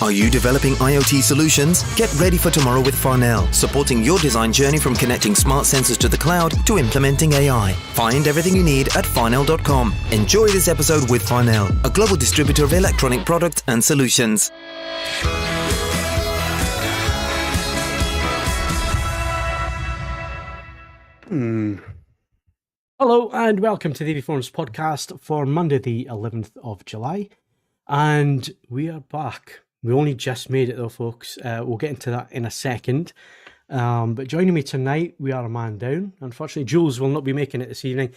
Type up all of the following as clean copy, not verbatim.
Are you developing IoT solutions? Get ready for tomorrow with Farnell, supporting your design journey from connecting smart sensors to the cloud to implementing AI. Find everything you need at farnell.com. Enjoy this episode with Farnell, a global distributor of electronic products and solutions. Hello and welcome to the AVForums podcast for Monday the 11th of July. And we are back. We only just made it though, folks. We'll get into that in a second. But joining me tonight, we are a man down. Unfortunately, Jules will not be making it this evening.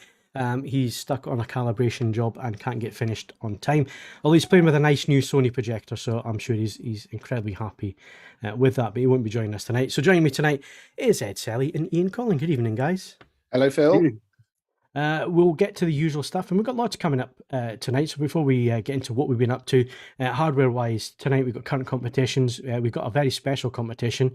He's stuck on a calibration job and can't get finished on time. Although he's playing with a nice new Sony projector, so I'm sure he's incredibly happy with that, but he won't be joining us tonight. So joining me tonight is Ed Selley and Ian Collen. Good evening, guys. Hello, Phil. We'll get to the usual stuff, and we've got lots coming up tonight. So before we get into what we've been up to, hardware-wise, tonight we've got current competitions. We've got a very special competition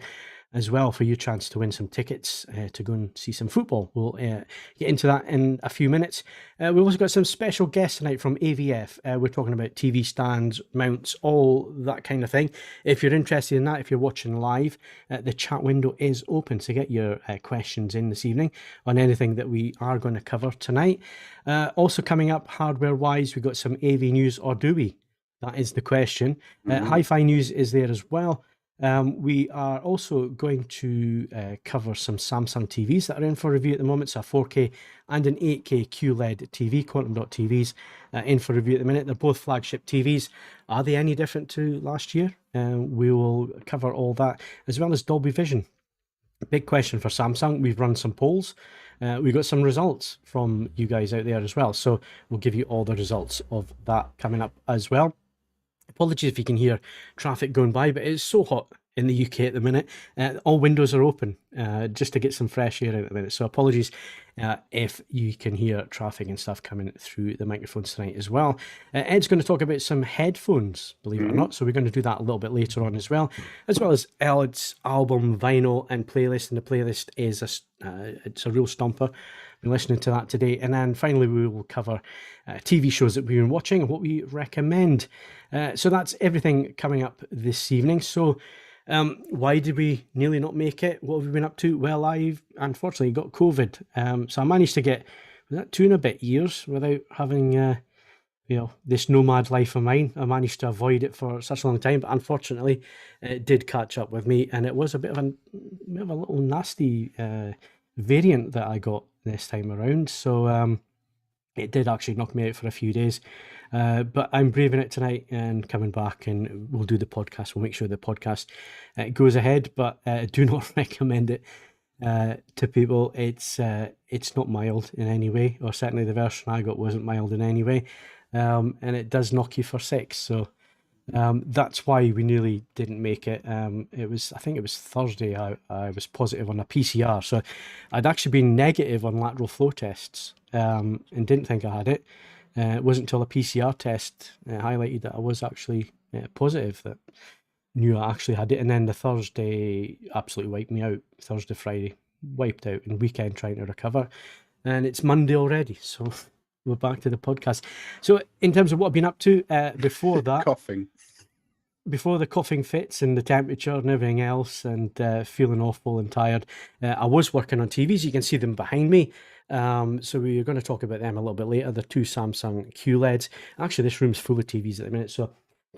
as well for your chance to win some tickets to go and see some football. We'll get into that in a few minutes. We've also got some special guests tonight from AVF. We're talking about TV stands, mounts, all that kind of thing. If you're interested in that, if you're watching live, the chat window is open, so get your questions in this evening on anything that we are going to cover tonight. Also coming up, hardware-wise, we've got some AV news, or do we? That is the question. Hi-Fi news is there as well. We are also going to cover some Samsung TVs that are in for review at the moment. So a 4K and an 8K QLED TV, Quantum Dot TVs, in for review at the minute. They're both flagship TVs. Are they any different to last year? We will cover all that, as well as Dolby Vision. Big question for Samsung. We've run some polls. We've got some results from you guys out there as well. So we'll give you all the results of that coming up as well. Apologies if you can hear traffic going by, but it's so hot in the UK at the minute. All windows are open just to get some fresh air out at the minute. So apologies if you can hear traffic and stuff coming through the microphones tonight as well. Ed's going to talk about some headphones, believe it or not. So we're going to do that a little bit later on as well as Ed's album, vinyl and playlist. And the playlist is it's a real stomper. Been listening to that today. And then finally we will cover TV shows that we've been watching and what we recommend. So that's everything coming up this evening. So why did we nearly not make it? What have we been up to? Well, I've unfortunately got COVID. So I managed to get 2 and a bit years without having this nomad life of mine. I managed to avoid it for such a long time, but unfortunately it did catch up with me, and it was a bit of a little nasty variant that I got this time around. So it did actually knock me out for a few days, but I'm braving it tonight and coming back, and we'll do the podcast. We'll make sure the podcast goes ahead, but do not recommend it to people. It's not mild in any way, or certainly the version I got wasn't mild in any way, and it does knock you for 6. So that's why we nearly didn't make it. I think it was Thursday I was positive on a PCR, so I'd actually been negative on lateral flow tests and didn't think I had it. It wasn't until a PCR test highlighted that I was actually positive that knew I actually had it. And then the Thursday absolutely wiped me out. Thursday, Friday, wiped out, and weekend trying to recover. And it's Monday already, so we're back to the podcast. So in terms of what I've been up to before that, before the coughing fits and the temperature and everything else, and feeling awful and tired, I was working on TVs. You can see them behind me. So we're going to talk about them a little bit later. The 2 Samsung QLEDs. Actually, this room's full of TVs at the minute. So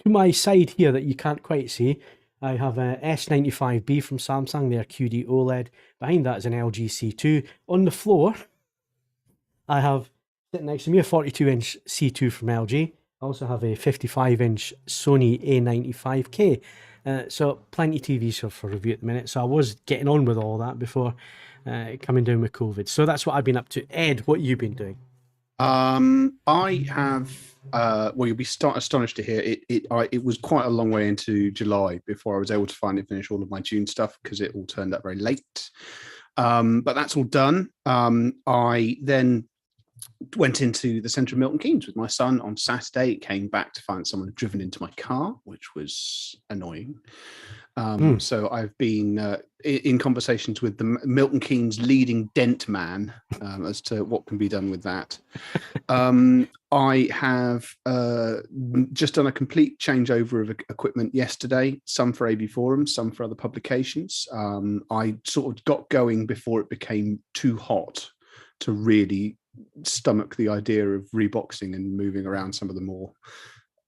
to my side here that you can't quite see, I have a S95B from Samsung. They're QD OLED. Behind that is an LG C2. On the floor, I have, sitting next to me, a 42-inch C2 from LG. I also have a 55-inch Sony A95K. So plenty of TVs for review at the minute. So I was getting on with all that before coming down with COVID. So that's what I've been up to. Ed, what have you been doing? I have, well, you'll be astonished to hear it was quite a long way into July before I was able to finally finish all of my June stuff, because it all turned up very late. But that's all done. I then went into the centre of Milton Keynes with my son on Saturday. Came back to find someone had driven into my car, which was annoying. So I've been in conversations with the Milton Keynes leading dent man as to what can be done with that. I have just done a complete changeover of equipment yesterday, some for AVForums, some for other publications. I sort of got going before it became too hot to really stomach the idea of reboxing and moving around some of the more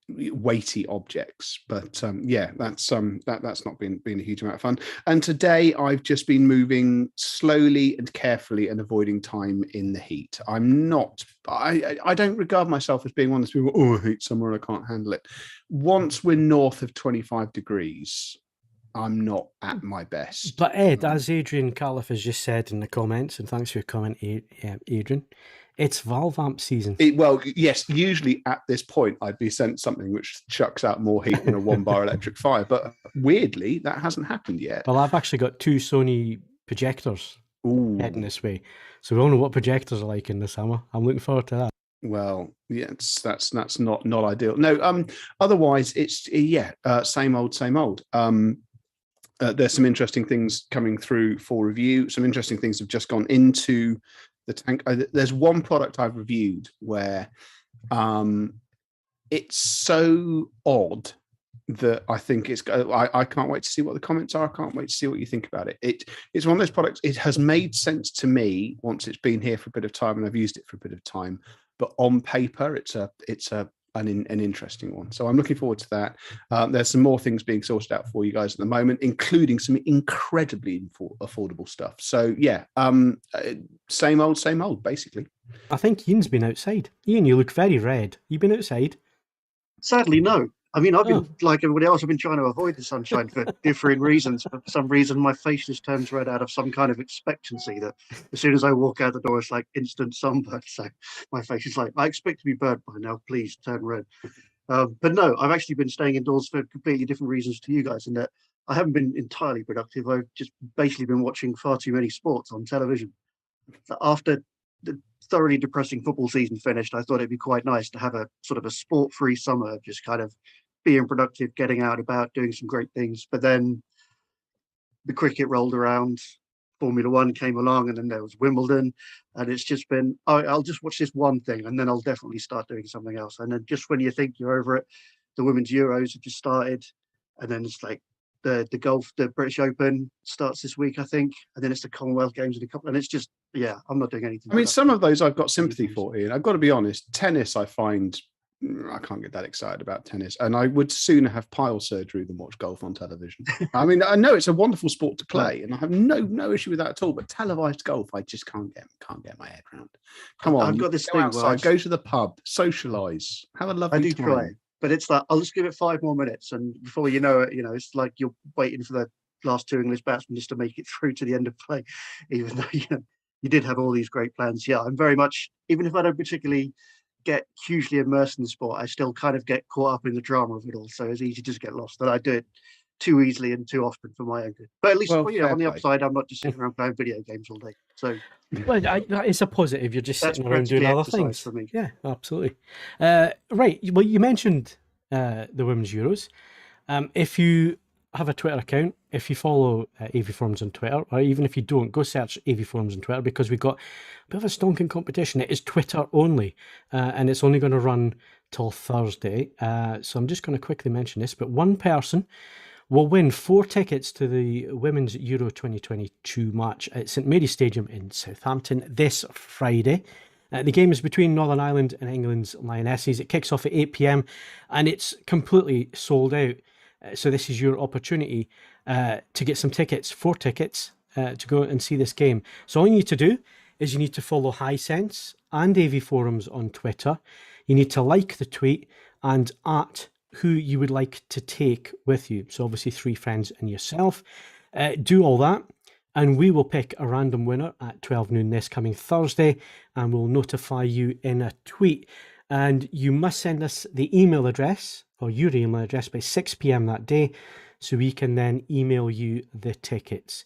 weighty objects, but that's not been a huge amount of fun. And today I've just been moving slowly and carefully and avoiding time in the heat. I don't regard myself as being one of those people, oh, I hate summer and I can't handle it. Once we're north of 25 degrees, I'm not at my best. But Ed, as Adrian Carliff has just said in the comments, and thanks for your comment, Adrian, it's valve amp season. Well, yes, usually at this point I'd be sent something which chucks out more heat than a 1-bar electric fire, but weirdly that hasn't happened yet. Well, I've actually got 2 Sony projectors heading this way, so we all know what projectors are like in the summer. I'm looking forward to that. Well, yes, that's not ideal. No, otherwise it's same old. There's some interesting things coming through for review. Some interesting things have just gone into the tank. There's one product I've reviewed where it's so odd that I think I can't wait to see what the comments are. I can't wait to see what you think about it. It's one of those products. It has made sense to me once it's been here for a bit of time and I've used it for a bit of time. But on paper, it's an interesting one. So I'm looking forward to that. There's some more things being sorted out for you guys at the moment, including some incredibly affordable stuff. So yeah, same old, basically. I think Ian's been outside. Ian, you look very red. You been outside? Sadly, no. I mean, I've been like everybody else. I've been trying to avoid the sunshine for differing reasons. For some reason, my face just turns red out of some kind of expectancy that as soon as I walk out the door, it's like instant sunburn. So my face is like, I expect to be burnt by now. Please turn red. But no, I've actually been staying indoors for completely different reasons to you guys, in that I haven't been entirely productive. I've just basically been watching far too many sports on television. So after the thoroughly depressing football season finished, I thought it'd be quite nice to have a sort of a sport-free summer, just kind of being productive, getting out about, doing some great things. But then the cricket rolled around, Formula One came along, and then there was Wimbledon, and it's just been, I'll just watch this one thing, and then I'll definitely start doing something else. And then just when you think you're over it, the Women's Euros have just started, and then it's like the golf, the British Open starts this week, I think, and then it's the Commonwealth Games in a couple, and it's just, yeah, I'm not doing anything. I mean, some of those I've got sympathy for, Ian. I've got to be honest. Tennis, I find I can't get that excited about tennis, and I would sooner have pile surgery than watch golf on television. I mean, I know it's a wonderful sport to play, and I have no issue with that at all. But televised golf, I just can't get my head around. Come on, I've got this go thing outside, go to the pub, socialise, have a lovely I do time. try, but it's like I'll just give it 5 more minutes, and before you know it, it's like you're waiting for the last 2 English batsmen just to make it through to the end of play, even though you did have all these great plans. Yeah, I'm very much, even if I don't particularly get hugely immersed in the sport, I still kind of get caught up in the drama of it all. So it's easy to just get lost, that I do it too easily and too often for my own good. But at least on the upside, I'm not just sitting around playing video games all day. So it's a positive. You're just sitting around doing other things. For me. Yeah, absolutely. Right. Well, you mentioned the Women's Euros. If you have a Twitter account, if you follow AVForums on Twitter, or even if you don't, go search AVForums on Twitter, because we've got a bit of a stonking competition. It is Twitter only, and it's only going to run till Thursday. So I'm just going to quickly mention this, but one person will win 4 tickets to the Women's Euro 2022 match at St Mary's Stadium in Southampton this Friday. The game is between Northern Ireland and England's Lionesses. It kicks off at 8 p.m. and it's completely sold out. So this is your opportunity to get some tickets, 4 tickets, to go and see this game. So all you need to do is you need to follow Hisense and AVForums on Twitter. You need to like the tweet and at who you would like to take with you. So obviously 3 friends and yourself. Do all that, and we will pick a random winner at 12 noon this coming Thursday, and we'll notify you in a tweet. And you must send us the email address, or your email address, by 6 p.m. that day, so we can then email you the tickets.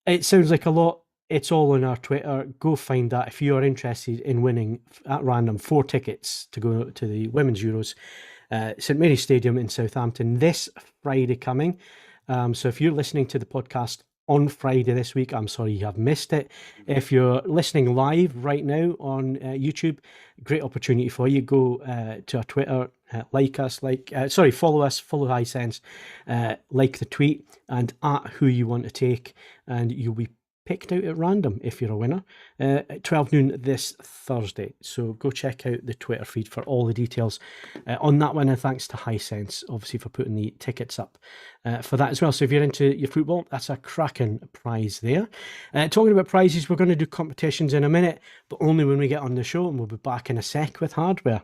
It sounds like a lot. It's all on our Twitter. Go find that if you are interested in winning at random 4 tickets to go to the Women's Euros, St Mary's Stadium in Southampton this Friday coming. So if you're listening to the podcast on Friday this week, I'm sorry you have missed it. If you're listening live right now on YouTube, great opportunity for you. Go to our Twitter, like us, follow us, follow Hisense, like the tweet, and at who you want to take, and you'll be picked out at random if you're a winner at 12 noon this Thursday. So go check out the Twitter feed for all the details on that one, and thanks to Hisense obviously for putting the tickets up for that as well. So if you're into your football, that's a cracking prize there. Talking about prizes, we're going to do competitions in a minute, but only when we get on the show, and we'll be back in a sec with hardware.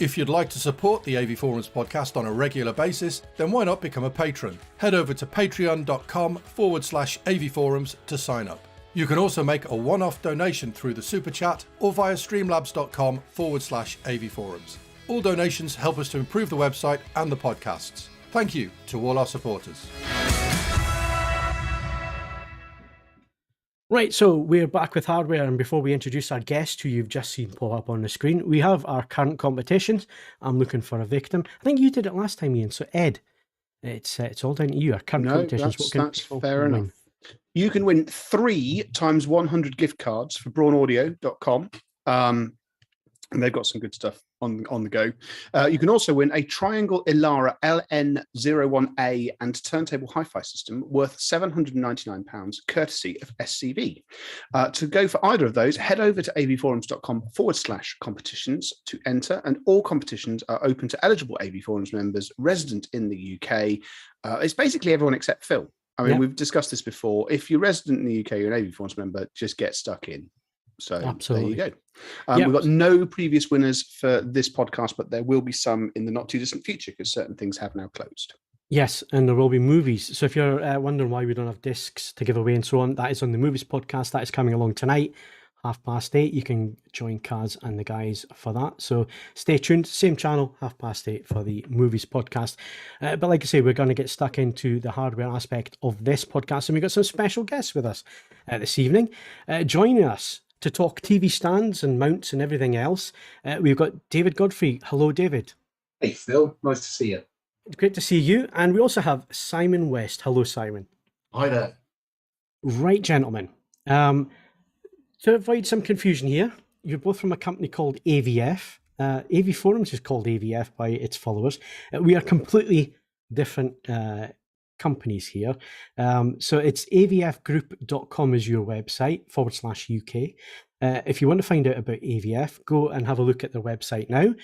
If you'd like to support the AV Forums podcast on a regular basis, then why not become a patron? Head over to patreon.com/AVForums to sign up. You can also make a one-off donation through the Super Chat or via streamlabs.com/AVForums. All donations help us to improve the website and the podcasts. Thank you to all our supporters. Right, so we're back with hardware, and before we introduce our guest, who you've just seen pop up on the screen, we have our current competitions. I'm looking for a victim. I think you did it last time, Ian. So Ed, it's all down to you. Our current competitions. That's fair enough. You can win 3 times 100 gift cards for brawnaudio.com. And they've got some good stuff on the go. You can also win a Triangle Elara LN01A and turntable hi-fi system worth £799, courtesy of SCV. To go for either of those, head over to avforums.com/competitions to enter, and all competitions are open to eligible AV Forums members resident in the UK. It's basically everyone except Phil. I mean, We've discussed this before. If you're resident in the UK, you're an AV Forums member, just get stuck in. So Absolutely. There you go. We've got no previous winners for this podcast, but there will be some in the not too distant future because certain things have now closed. Yes, and there will be movies. So if you're wondering why we don't have discs to give away and so on, that is on the Movies podcast. That is coming along tonight, 8:30. You can join Kaz and the guys for that. So stay tuned. Same channel, 8:30 for the Movies podcast. But like I say, we're going to get stuck into the hardware aspect of this podcast, and we've got some special guests with us this evening. Joining us to talk TV stands and mounts and everything else, we've got David Godfrey. Hello, David. Hey, Phil. Nice to see you. Great to see you. And we also have Simon West. Hello, Simon. Hi there. Right, gentlemen. To avoid some confusion here, you're both from a company called AVF. AV Forums is called AVF by its followers. We are completely different companies here. So it's avfgroup.com is your website, /UK. If you want to find out about AVF, go and have a look at their website now.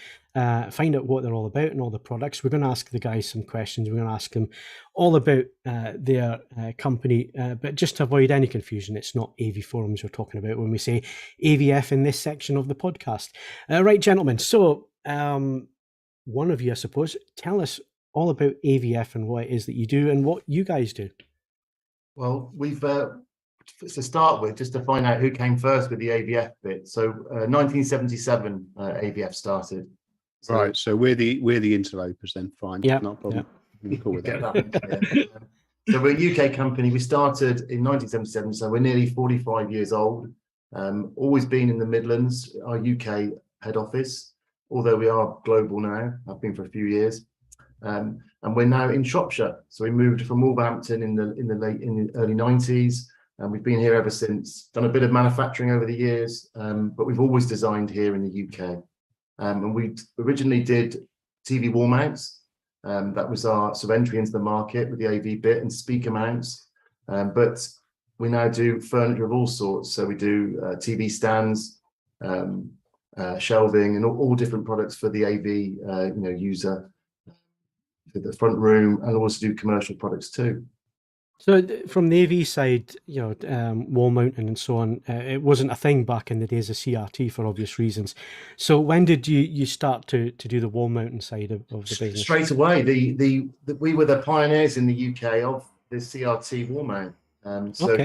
Find out what they're all about and all the products. We're going to ask the guys some questions. We're going to ask them all about their company. But just to avoid any confusion, it's not AV Forums we're talking about when we say AVF in this section of the podcast. Right, gentlemen. So one of you, I suppose, tell us all about AVF and what it is that you do and what you guys do. Well, we've to start with, just to find out who came first with the AVF bit. So 1977 AVF started. So, right, so we're the interlopers then. Fine, not a problem. Cool with that. So we're a UK company. We started in 1977, so we're nearly 45 years old. Always been in the Midlands, our UK head office, although we are global now. I've been for a few years. And we're now in Shropshire. So we moved from Wolverhampton in the early 90s, and we've been here ever since. Done a bit of manufacturing over the years, but we've always designed here in the UK. And we originally did TV wall mounts. That was our sort of entry into the market with the AV bit and speaker mounts. But we now do furniture of all sorts. So we do TV stands, shelving, and all different products for the AV user. For the front room, and also do commercial products too. So from the AV side, wall mounting and so on, it wasn't a thing back in the days of CRT for obvious reasons. So when did you start to do the wall mounting side of the business? Straight away. We were the pioneers in the UK of the CRT wall mount. So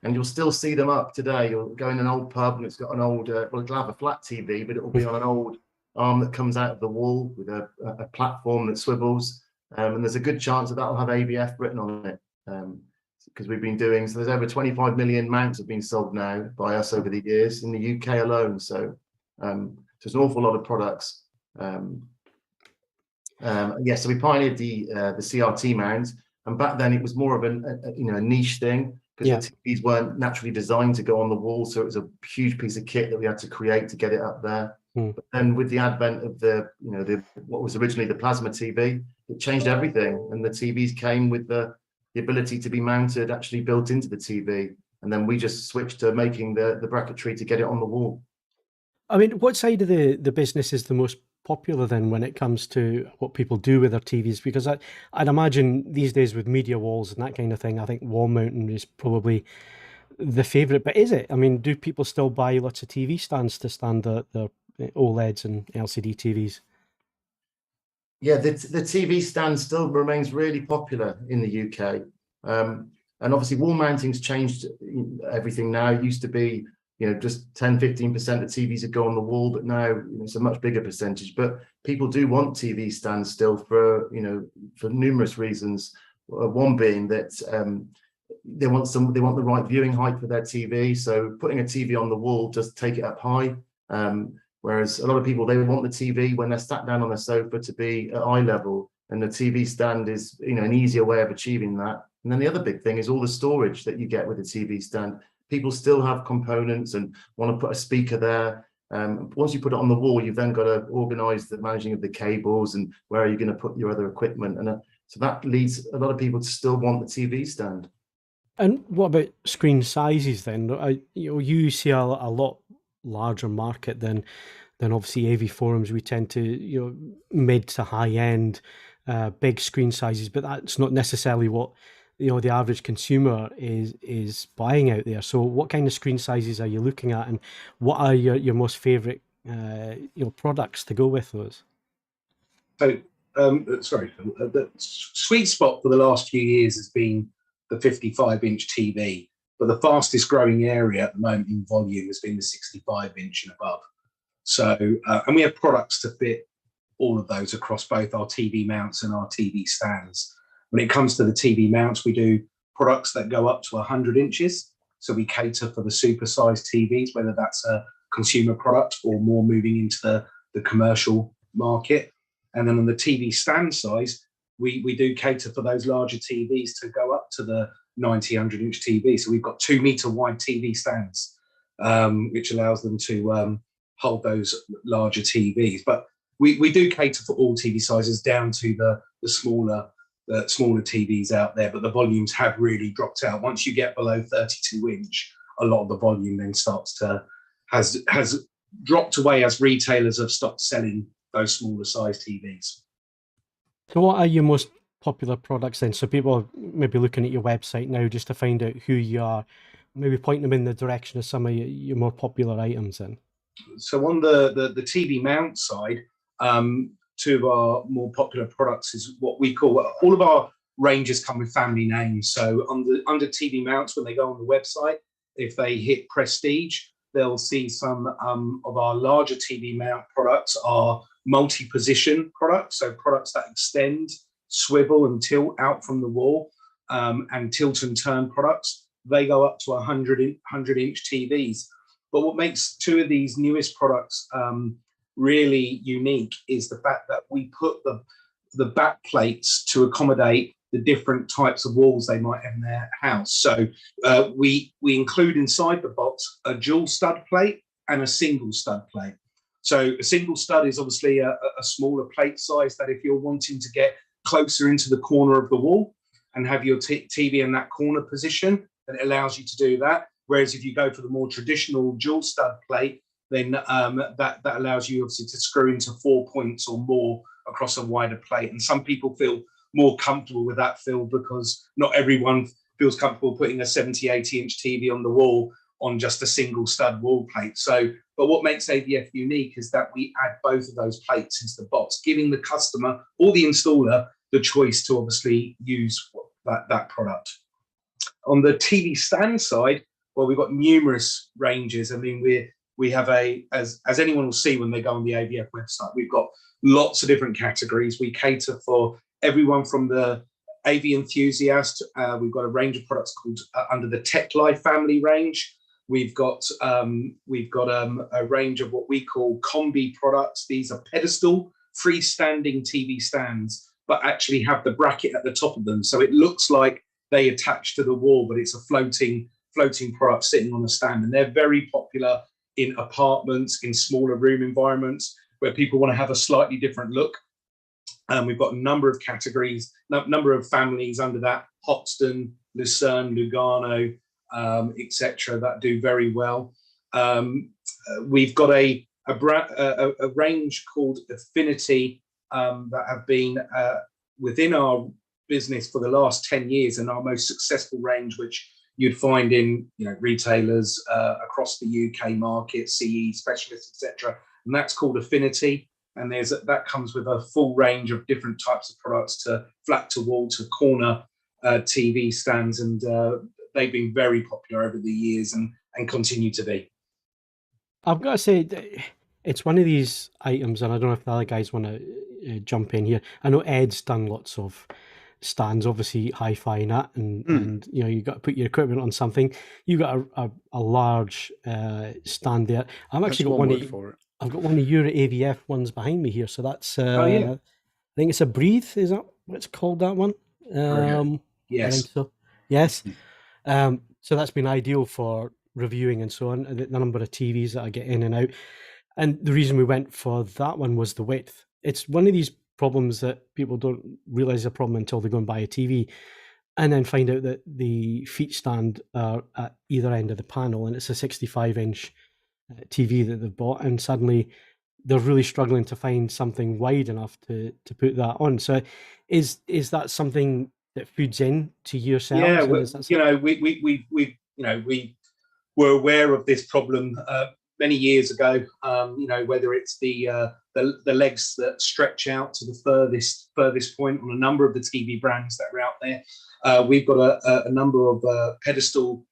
you'll still see them up today. You'll go in an old pub and it's got an old, it'll have a flat TV, but it will be on an old arm that comes out of the wall with a platform that swivels, and there's a good chance that'll have AVF written on it, because we've been doing, so there's over 25 million mounts have been sold now by us over the years in the UK alone. So there's an awful lot of products. So we pioneered the CRT mount, and back then it was more of a niche thing, because the TVs weren't naturally designed to go on the wall, so it was a huge piece of kit that we had to create to get it up there. But then with the advent of the what was originally the plasma TV, it changed everything, and the TVs came with the ability to be mounted, actually built into the TV, and then we just switched to making the bracketry to get it on the wall. I mean, what side of the business is the most popular then when it comes to what people do with their TVs? Because I'd imagine these days with media walls and that kind of thing, I think wall mounting is probably the favourite. But is it? I mean, do people still buy lots of TV stands to stand their OLEDs and LCD TVs? Yeah, the TV stand still remains really popular in the UK. And obviously wall mounting's changed everything now. It used to be, just 10-15% of TVs would go on the wall, but now it's a much bigger percentage. But people do want TV stands still for numerous reasons. One being that they want the right viewing height for their TV. So putting a TV on the wall, just take it up high. Whereas a lot of people, they want the TV when they're sat down on a sofa to be at eye level, and the TV stand is an easier way of achieving that. And then the other big thing is all the storage that you get with a TV stand. People still have components and want to put a speaker there. Once you put it on the wall, you've then got to organize the managing of the cables and where are you going to put your other equipment. And so that leads a lot of people to still want the TV stand. And what about screen sizes then? You see a lot larger market than obviously AVForums. We tend to mid to high end big screen sizes, but that's not necessarily what the average consumer is buying out there. So what kind of screen sizes are you looking at, and what are your most favorite products to go with those? So sorry, Phil, the sweet spot for the last few years has been the 55-inch TV, but the fastest growing area at the moment in volume has been the 65-inch and above. So and we have products to fit all of those across both our TV mounts and our TV stands. When it comes to the TV mounts, we do products that go up to 100 inches. So we cater for the supersized TVs, whether that's a consumer product or more moving into the commercial market. And then on the TV stand size, we do cater for those larger TVs to go up to the 100-inch TV. So we've got 2 meter wide TV stands, which allows them to hold those larger TVs. But we do cater for all TV sizes down to the smaller TVs out there, but the volumes have really dropped out. Once you get below 32-inch, a lot of the volume then has dropped away as retailers have stopped selling those smaller size TVs. So what are your most popular products then? So people are maybe looking at your website now just to find out who you are, maybe point them in the direction of some of your more popular items then. So on the TV mount side, 2 of our more popular products is what we call, all of our ranges come with family names. So under TV mounts, when they go on the website, if they hit Prestige, they'll see some of our larger TV mount products are multi-position products. So products that extend, swivel and tilt out from the wall, and tilt and turn products. They go up to 100-inch TVs. But what makes 2 of these newest products really unique is the fact that we put the back plates to accommodate the different types of walls they might have in their house. So we include inside the box a dual stud plate and a single stud plate. So a single stud is obviously a smaller plate size that if you're wanting to get closer into the corner of the wall and have your TV in that corner position, then it allows you to do that. Whereas if you go for the more traditional dual stud plate, then that allows you obviously to screw into 4 points or more across a wider plate. And some people feel more comfortable with that, Phil, because not everyone feels comfortable putting a 70-80-inch TV on the wall on just a single stud wall plate. So, but what makes AVF unique is that we add both of those plates into the box, giving the customer or the installer the choice to obviously use that product. On the TV stand side, well, we've got numerous ranges. I mean, we have as anyone will see when they go on the AVF website, we've got lots of different categories. We cater for everyone from the AV enthusiast. We've got a range of products called under the Tech Life family range. We've got a range of what we call combi products. These are pedestal freestanding TV stands, but actually have the bracket at the top of them. So it looks like they attach to the wall, but it's a floating product sitting on a stand. And they're very popular in apartments, in smaller room environments where people want to have a slightly different look. We've got a number of categories, number of families under that: Hoxton, Lucerne, Lugano, etc., that do very well. We've got a range called Affinity that have been within our business for the last 10 years, and our most successful range, which you'd find in retailers across the UK market, CE specialists, etc. And that's called Affinity. And that comes with a full range of different types of products, to flat to wall to corner TV stands, and they've been very popular over the years and continue to be. I've got to say, it's one of these items, and I don't know if the other guys want to jump in here. I know Ed's done lots of stands, obviously hi-fi and that, and you got to put your equipment on something. You got a large stand there. I've actually got one for it. I've got one of your AVF ones behind me here, so that's I think it's a Breathe. Is that what it's called, that one? Yes. I think so. Yes. So that's been ideal for reviewing and so on. The number of TVs that I get in and out, and the reason we went for that one was the width. It's one of these problems that people don't realize a problem until they go and buy a TV, and then find out that the feet stand are at either end of the panel, and it's a 65-inch TV that they've bought, and suddenly they're really struggling to find something wide enough to put that on. So is that something that feeds in to yourselves? Yeah, we were aware of this problem many years ago. Whether it's the legs that stretch out to the furthest point on a number of the TV brands that are out there. We've got a number of pedestal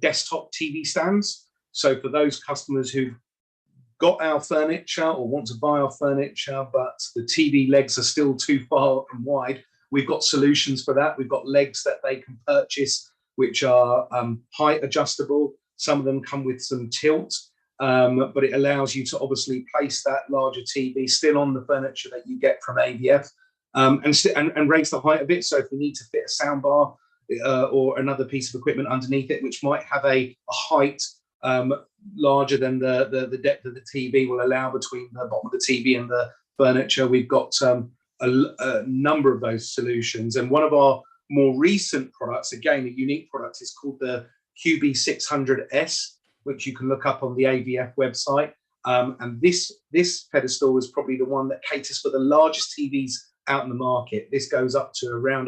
desktop TV stands. So for those customers who've got our furniture or want to buy our furniture, but the TV legs are still too far and wide, we've got solutions for that. We've got legs that they can purchase, which are height adjustable. Some of them come with some tilt, but it allows you to obviously place that larger TV still on the furniture that you get from AVF, and raise the height of it. So if we need to fit a soundbar or another piece of equipment underneath it, which might have a height larger than the depth of the TV will allow between the bottom of the TV and the furniture, we've got a number of those solutions. And one of our more recent products, again a unique product, is called the QB600S, which you can look up on the AVF website. And this pedestal is probably the one that caters for the largest TVs out in the market. This goes up to around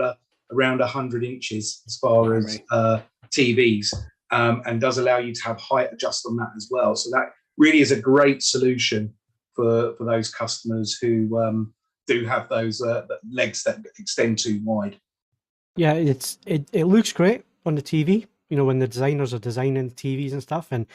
100 inches as far as TVs. And does allow you to have height adjust on that as well. So that really is a great solution for those customers who do have those legs that extend too wide. Yeah, it looks great on the TV. When the designers are designing the TVs and stuff, and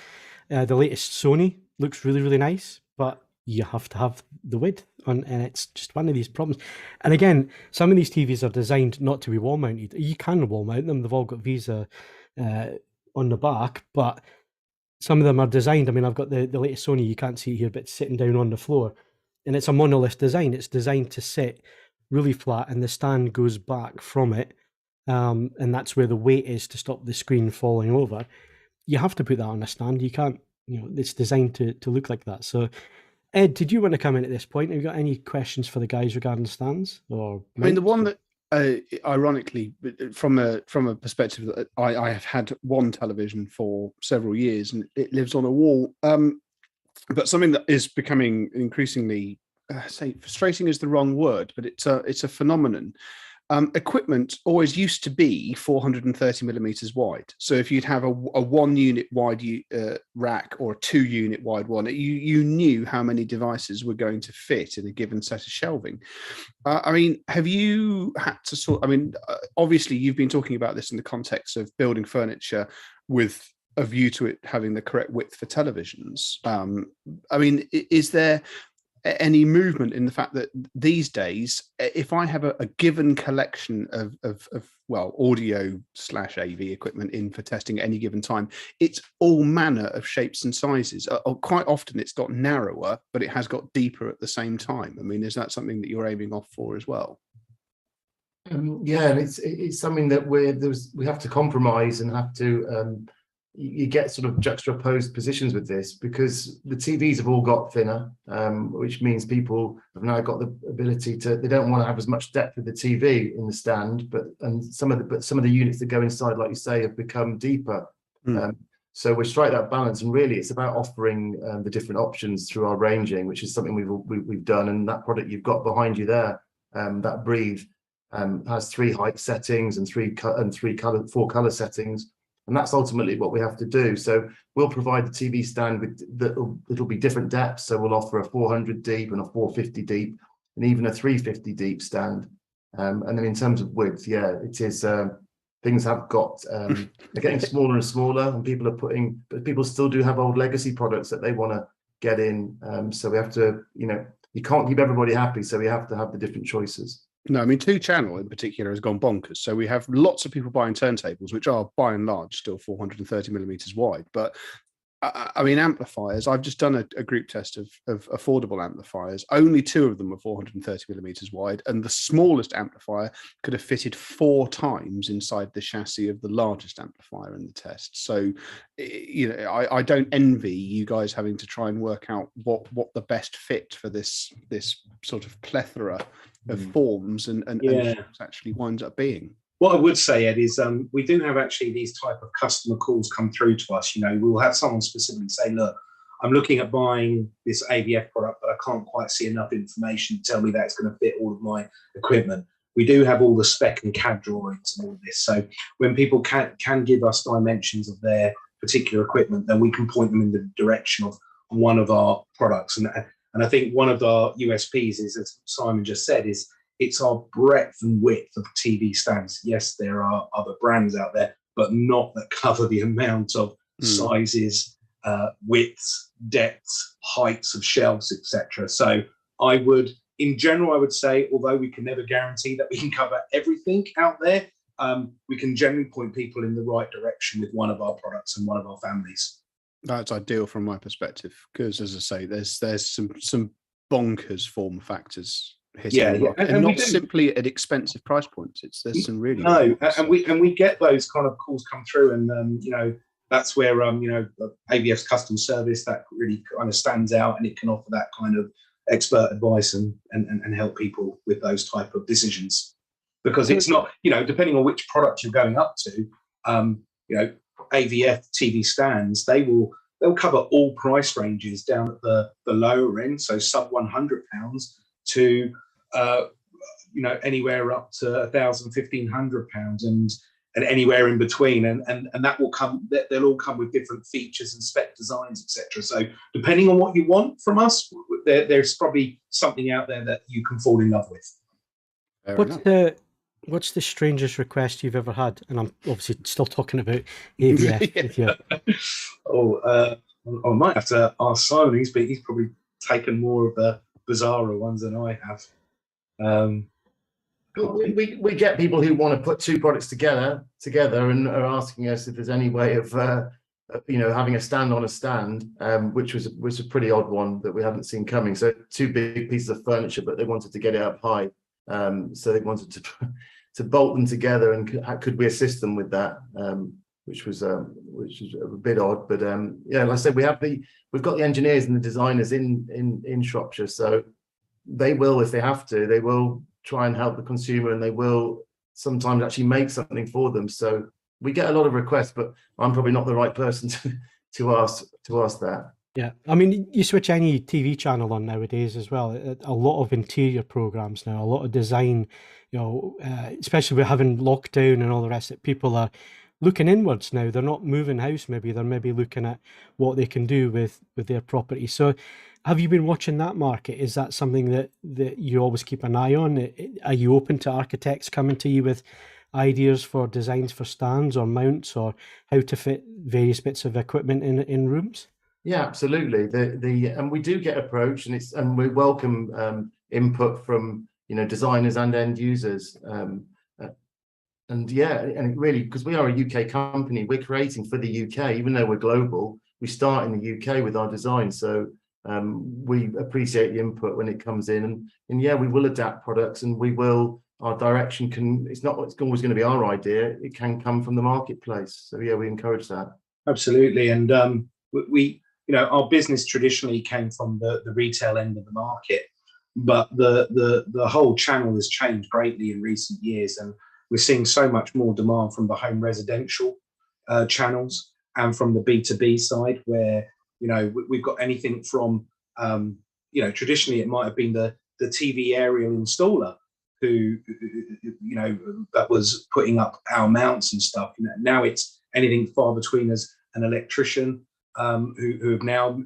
the latest Sony looks really, really nice, but you have to have the width on, and it's just one of these problems. And again, some of these TVs are designed not to be wall mounted. You can wall mount them. They've all got Visa on the back, but some of them are designed. I mean, I've got the latest Sony, you can't see it here, but it's sitting down on the floor, and it's a monolith design. It's designed to sit really flat, and the stand goes back from it, and that's where the weight is to stop the screen falling over. You have to put that on a stand. You can't, it's designed to look like that. So Ed, did you want to come in at this point? Have you got any questions for the guys regarding stands? Or I mean, the one that ironically, from a perspective that I have had one television for several years, and it lives on a wall. But something that is becoming increasingly, say frustrating is the wrong word, but it's a phenomenon. Equipment always used to be 430 millimeters wide. So if you'd have a 1 unit wide rack or a 2 unit wide one, you knew how many devices were going to fit in a given set of shelving. I mean, have you had to obviously you've been talking about this in the context of building furniture with a view to it having the correct width for televisions. I mean, is there any movement in the fact that these days, if I have a given collection of audio / AV equipment in for testing at any given time, it's all manner of shapes and sizes. Quite often it's got narrower, but it has got deeper at the same time. I mean, is that something that you're aiming off for as well? Yeah, and it's something that we have to compromise and have to you get sort of juxtaposed positions with this, because the TVs have all got thinner, which means people have now got the ability to, they don't want to have as much depth with the TV in the stand, but some of the units that go inside, like you say, have become deeper. So we strike that balance, and really it's about offering the different options through our ranging, which is something we've done. And that product you've got behind you there, that Breathe, has 3 height settings and 4 color settings. And that's ultimately what we have to do. So we'll provide the TV stand with it'll be different depths. So we'll offer a 400 deep and a 450 deep and even a 350 deep stand. And then in terms of width, yeah, it is, things have got, they're getting smaller and smaller, and people still do have old legacy products that they want to get in. So we have to, you can't keep everybody happy. So we have to have the different choices. No, I mean, 2-channel in particular has gone bonkers. So we have lots of people buying turntables, which are by and large still 430 millimeters wide. But I mean, amplifiers, I've just done a group test of affordable amplifiers. Only 2 of them are 430 millimeters wide. And the smallest amplifier could have fitted 4 times inside the chassis of the largest amplifier in the test. So, I don't envy you guys having to try and work out what the best fit for this sort of plethora of forms and actually winds up being. What I would say, Ed, is we do have actually these type of customer calls come through to us. We'll have someone specifically say, look, I'm looking at buying this AVF product, but I can't quite see enough information to tell me that it's going to fit all of my equipment. We do have all the spec and CAD drawings and all this. So when people can give us dimensions of their particular equipment, then we can point them in the direction of one of our products. And I think one of our USPs is, as Simon just said, is it's our breadth and width of TV stands. Yes, there are other brands out there, but not that cover the amount of sizes, widths, depths, heights of shelves, etc. So in general, I would say, although we can never guarantee that we can cover everything out there, we can generally point people in the right direction with one of our products and one of our families. That's ideal from my perspective, because, as I say, there's some bonkers form factors hitting and not simply at expensive price points. There's some really and we get those kind of calls come through, and that's where AVF's customer service that really kind of stands out, and it can offer that kind of expert advice and help people with those type of decisions, because it's not depending on which product you're going up to. AVF TV stands, they'll cover all price ranges down at the lower end, so sub £100 to anywhere up to £1,000, £1,500 and anywhere in between, and that will come. They'll all come with different features and spec designs, etc. So depending on what you want from us, there's probably something out there that you can fall in love with. What's the strangest request you've ever had? And I'm obviously still talking about AVF with you. I might have to ask Simon. He's probably taken more of the bizarrer ones than I have. We get people who want to put 2 products together and are asking us if there's any way of having a stand on a stand, which was a pretty odd one that we hadn't seen coming. So 2 big pieces of furniture, but they wanted to get it up high. So they wanted to bolt them together, and could we assist them with that? Which was a bit odd, but like I said, we've got the engineers and the designers in Shropshire, so they will, if they have to, they will try and help the consumer, and they will sometimes actually make something for them. So we get a lot of requests, but I'm probably not the right person to ask that. Yeah, I mean, you switch any TV channel on nowadays as well. A lot of interior programs now, a lot of design, especially with having lockdown and all the rest. That people are looking inwards now. They're not moving house. They're maybe looking at what they can do with their property. So, have you been watching that market? Is that something that you always keep an eye on? Are you open to architects coming to you with ideas for designs for stands or mounts, or how to fit various bits of equipment in rooms? Yeah, absolutely. And we do get approached, and we welcome input from designers and end users. yeah, and it really, because we are a UK company, we're creating for the UK, even though we're global, we start in the UK with our design. So we appreciate the input when it comes in, and yeah, we will adapt products, and we will, our direction can, it's not always going to be our idea, it can come from the marketplace. So yeah, we encourage that. Absolutely. And we, our business traditionally came from the retail end of the market, but the whole channel has changed greatly in recent years, and we're seeing so much more demand from the home residential channels and from the B2B side, where we've got anything from traditionally it might have been the TV aerial installer who that was putting up our mounts and stuff. Now it's anything far between as an electrician who have now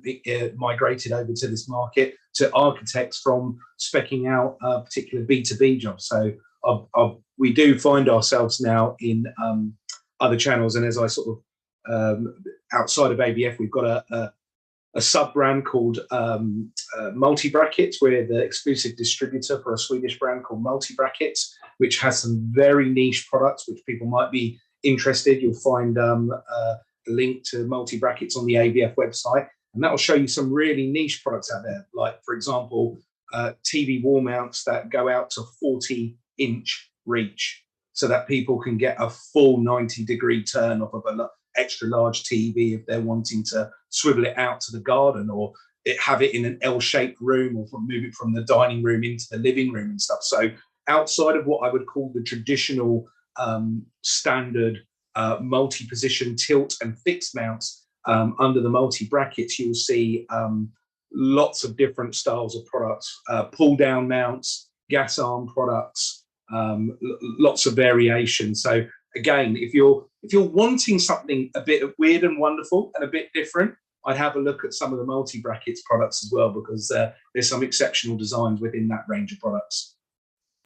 migrated over to this market, to architects from speccing out particular B2B jobs. So we do find ourselves now in other channels, and as I sort of outside of AVF, we've got a sub brand called Multi Brackets. We're the exclusive distributor for a Swedish brand called Multi Brackets, which has some very niche products which people might be interested. You'll find the link to Multi Brackets on the AVF website, and that will show you some really niche products out there, like for example TV wall mounts that go out to 40-inch reach, so that people can get a full 90-degree turn off of an extra large TV if they're wanting to swivel it out to the garden, or have it in an L-shaped room, or move it from the dining room into the living room and stuff. So outside of what I would call the traditional standard multi-position tilt and fixed mounts, under the Multi Brackets, you'll see lots of different styles of products, pull-down mounts, gas arm products, lots of variation. So again, if you're wanting something a bit weird and wonderful and a bit different, I'd have a look at some of the Multi Brackets products as well, because there's some exceptional designs within that range of products.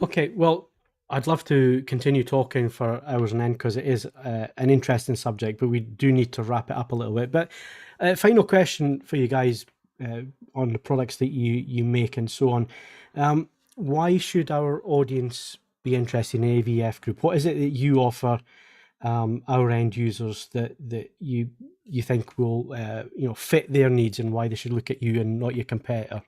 Okay, well, I'd love to continue talking for hours on end, because it is an interesting subject, but we do need to wrap it up a little bit. But final question for you guys on the products that you make and so on. Why should our audience be interested in AVF Group? What is it that you offer our end users that you think will fit their needs, and why they should look at you and not your competitor?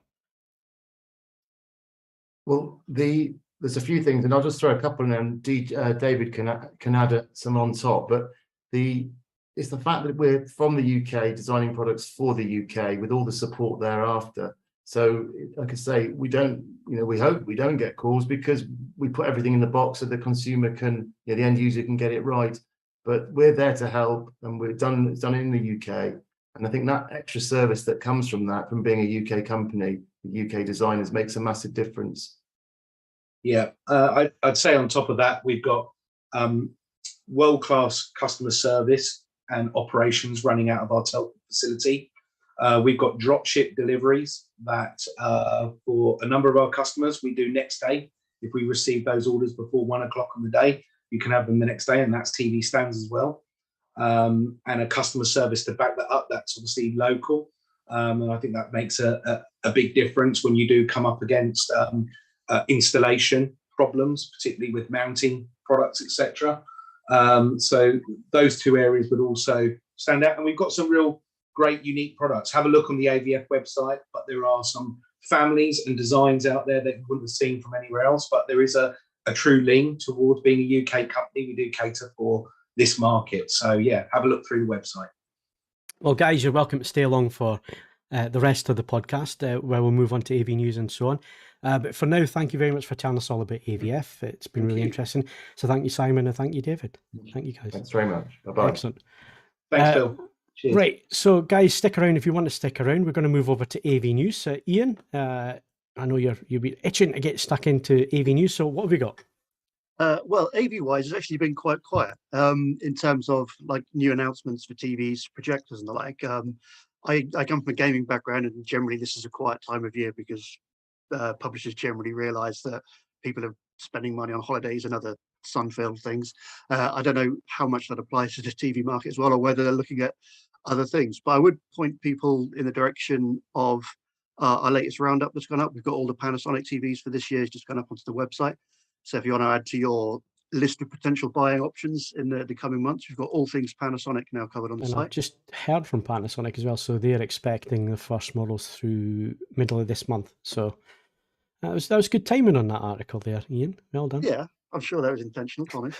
Well, there's a few things, and I'll just throw a couple, and then David can add some on top. But it's the fact that we're from the UK, designing products for the UK with all the support thereafter. So, like I say, we hope we don't get calls, because we put everything in the box so the consumer can, the end user can get it right. But we're there to help, and it's done in the UK. And I think that extra service that comes from that, from being a UK company, the UK designers, makes a massive difference. Yeah, I'd say on top of that, we've got world-class customer service and operations running out of our facility. We've got drop ship deliveries that for a number of our customers, we do next day. If we receive those orders before 1 o'clock on the day, you can have them the next day, and that's TV stands as well. And a customer service to back that up, that's obviously local. And I think that makes a big difference when you do come up against installation problems, particularly with mounting products, etc. So those two areas would also stand out. And we've got some real great unique products. Have a look on the AVF website, but there are some families and designs out there that you wouldn't have seen from anywhere else. But there is a true lean towards being a UK company. We do cater for this market. So yeah, have a look through the website. Well, guys, you're welcome to stay along for the rest of the podcast, where we'll move on to AV news and so on. But for now, thank you very much for telling us all about AVF. It's been really interesting. So thank you, Simon, and thank you, David. Thank you, guys. Thanks very much. Bye-bye. Excellent. Thanks, Phil. Cheers. Right, so guys, stick around if you want to stick around. We're going to move over to AV news. Ian, I know you'll be itching to get stuck into AV news. So what have we got? Well, AV-wise, it's actually been quite quiet in terms of like new announcements for TVs, projectors, and the like. I come from a gaming background, and generally this is a quiet time of year because publishers generally realise that people are spending money on holidays and other sun-filled things. I don't know how much that applies to the TV market as well, or whether they're looking at other things. But I would point people in the direction of our latest roundup that's gone up. We've got all the Panasonic TVs for this year. It's just gone up onto the website. So if you want to add to your list of potential buying options in the coming months. We've got all things Panasonic now covered on the And site. I've just heard from Panasonic as well, so they're expecting the first models through middle of this month. So that was good timing on that article there, Ian. Well done. Yeah, I'm sure that was intentional, promise.